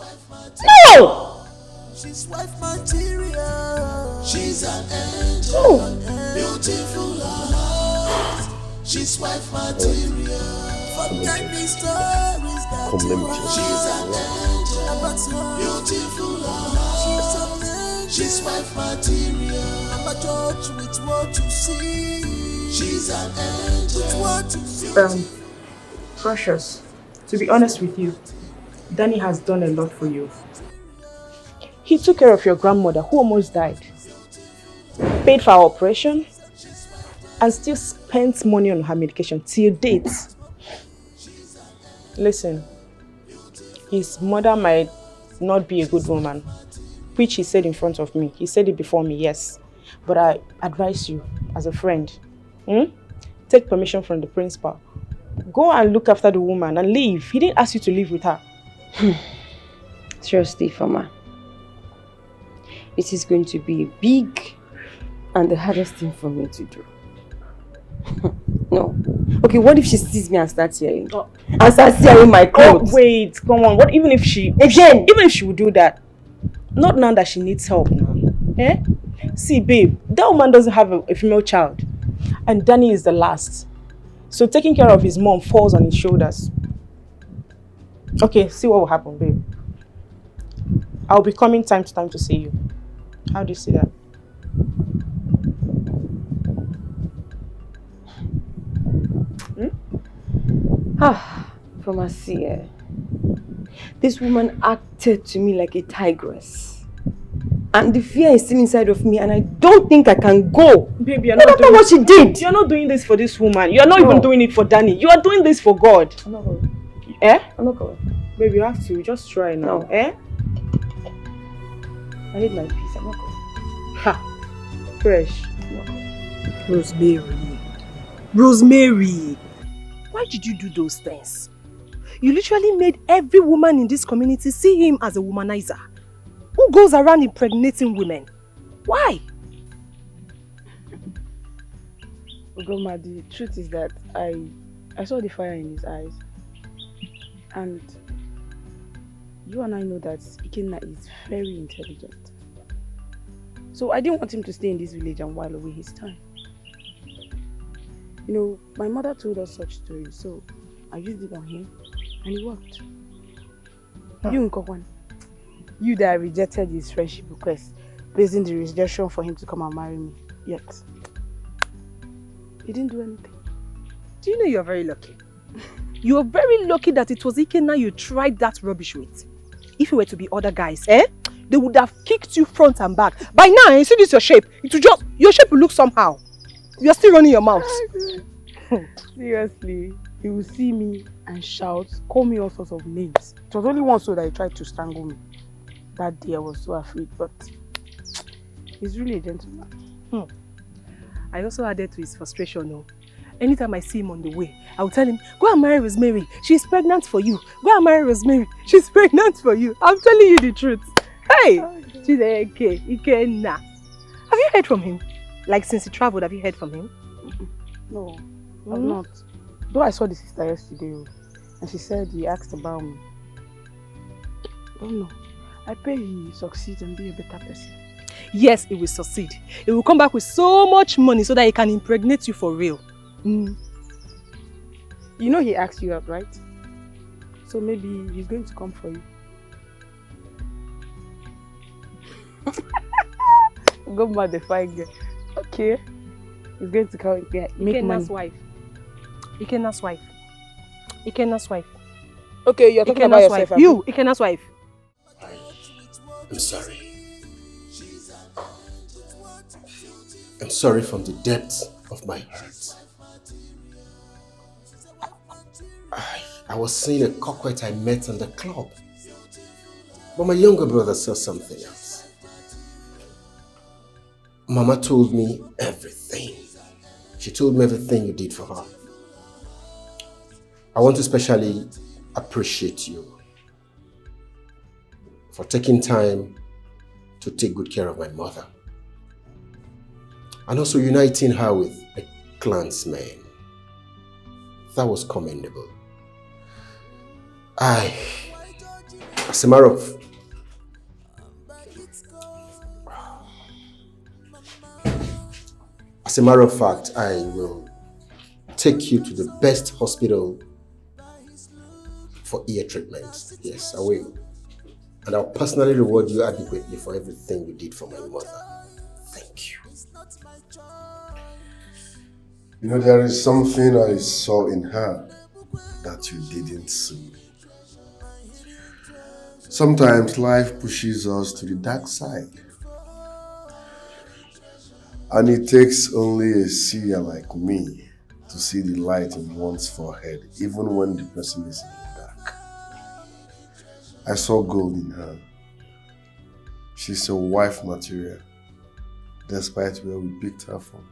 No. She's wife material. She's an angel. Oh. Beautiful heart. She's wife material. Forget me stories that Come, let me she's an angel. Beautiful heart. She's an angel. She's wife material. I'm a judge with what you see. She's an angel with what you see. Precious, to be honest with you, Danny has done a lot for you. He took care of your grandmother who almost died, paid for her operation, and still spent money on her medication till date. Listen, his mother might not be a good woman, which he said in front of me. He said it before me, yes. But I advise you, as a friend, take permission from the principal. Go and look after the woman and leave. He didn't ask you to live with her. Seriously, Fama. It is going to be big and the hardest thing for me to do. No. Okay, what if she sees me and starts yelling? And starts tearing my clothes? Oh, wait, come on. What even if she... Again? Even if she would do that. Not now that she needs help now. Eh? See, babe, that woman doesn't have a female child. And Danny is the last. So taking care of his mom falls on his shoulders. Okay, see what will happen, babe. I'll be coming time to time to see you. How do you see that? From Asia, this woman acted to me like a tigress. And the fear is still inside of me and I don't think I can go. Baby, you're no not matter what she did. You're not doing this for this woman. You're not even doing it for Danny. You are doing this for God. I'm not going. Eh? I'm not going. Baby, you have to. Just try now. No. Eh? I need my peace. I'm not going. Ha! Fresh. Rosemary. Rosemary. Why did you do those things? You literally made every woman in this community see him as a womanizer who goes around impregnating women. Why? Grandma, the truth is that I saw the fire in his eyes. And you and I know that Ikenna is very intelligent. So I didn't want him to stay in this village and while away his time. You know, my mother told us such stories, so I used it on him and it worked. You, Nkokwan, you that rejected his friendship request, placing the rejection for him to come and marry me, yet he didn't do anything. Do you know you're very lucky? You're very lucky that it was Ikenna you tried that rubbish with. If it were to be other guys, they would have kicked you front and back. By now, you see this your shape. Your shape will look somehow. You're still running your mouth. Seriously, he will see me and shout, call me all sorts of names. It was only once so that he tried to strangle me. That day I was so afraid, but he's really a gentleman. I also added to his frustration. No? Anytime I see him on the way, I will tell him, go and marry Rosemary. She's pregnant for you. Go and marry Rosemary. She's pregnant for you. I'm telling you the truth. Hey! Ikenna. Have you heard from him? Like since he traveled, have you heard from him? No, I've not. Though I saw the sister yesterday and she said he asked about me. Oh no. I pray he succeeds and be a better person. Yes, he will succeed. He will come back with so much money so that he can impregnate you for real. You know he asked you out, right? So maybe he's going to come for you. Go mad the fine girl. Okay. He's going to come and make money. Wife. Ikenna's wife. Ikenna's wife. Okay, you're talking about yourself. Wife. You, Ikenna's wife. I'm sorry. I'm sorry from the depths of my heart. I was seeing a coquette I met in the club. But my younger brother saw something else. Mama told me everything. She told me everything you did for her. I want to especially appreciate you for taking time to take good care of my mother. And also uniting her with a clansman. That was commendable. As a matter of fact, I will take you to the best hospital for ear treatment. Yes, I will. And I'll personally reward you adequately for everything you did for my mother. Thank you. You know, there is something I saw in her that you didn't see. Sometimes life pushes us to the dark side. And it takes only a seer like me to see the light in one's forehead, even when the person is in the dark. I saw gold in her. She's a wife material, despite where we picked her from.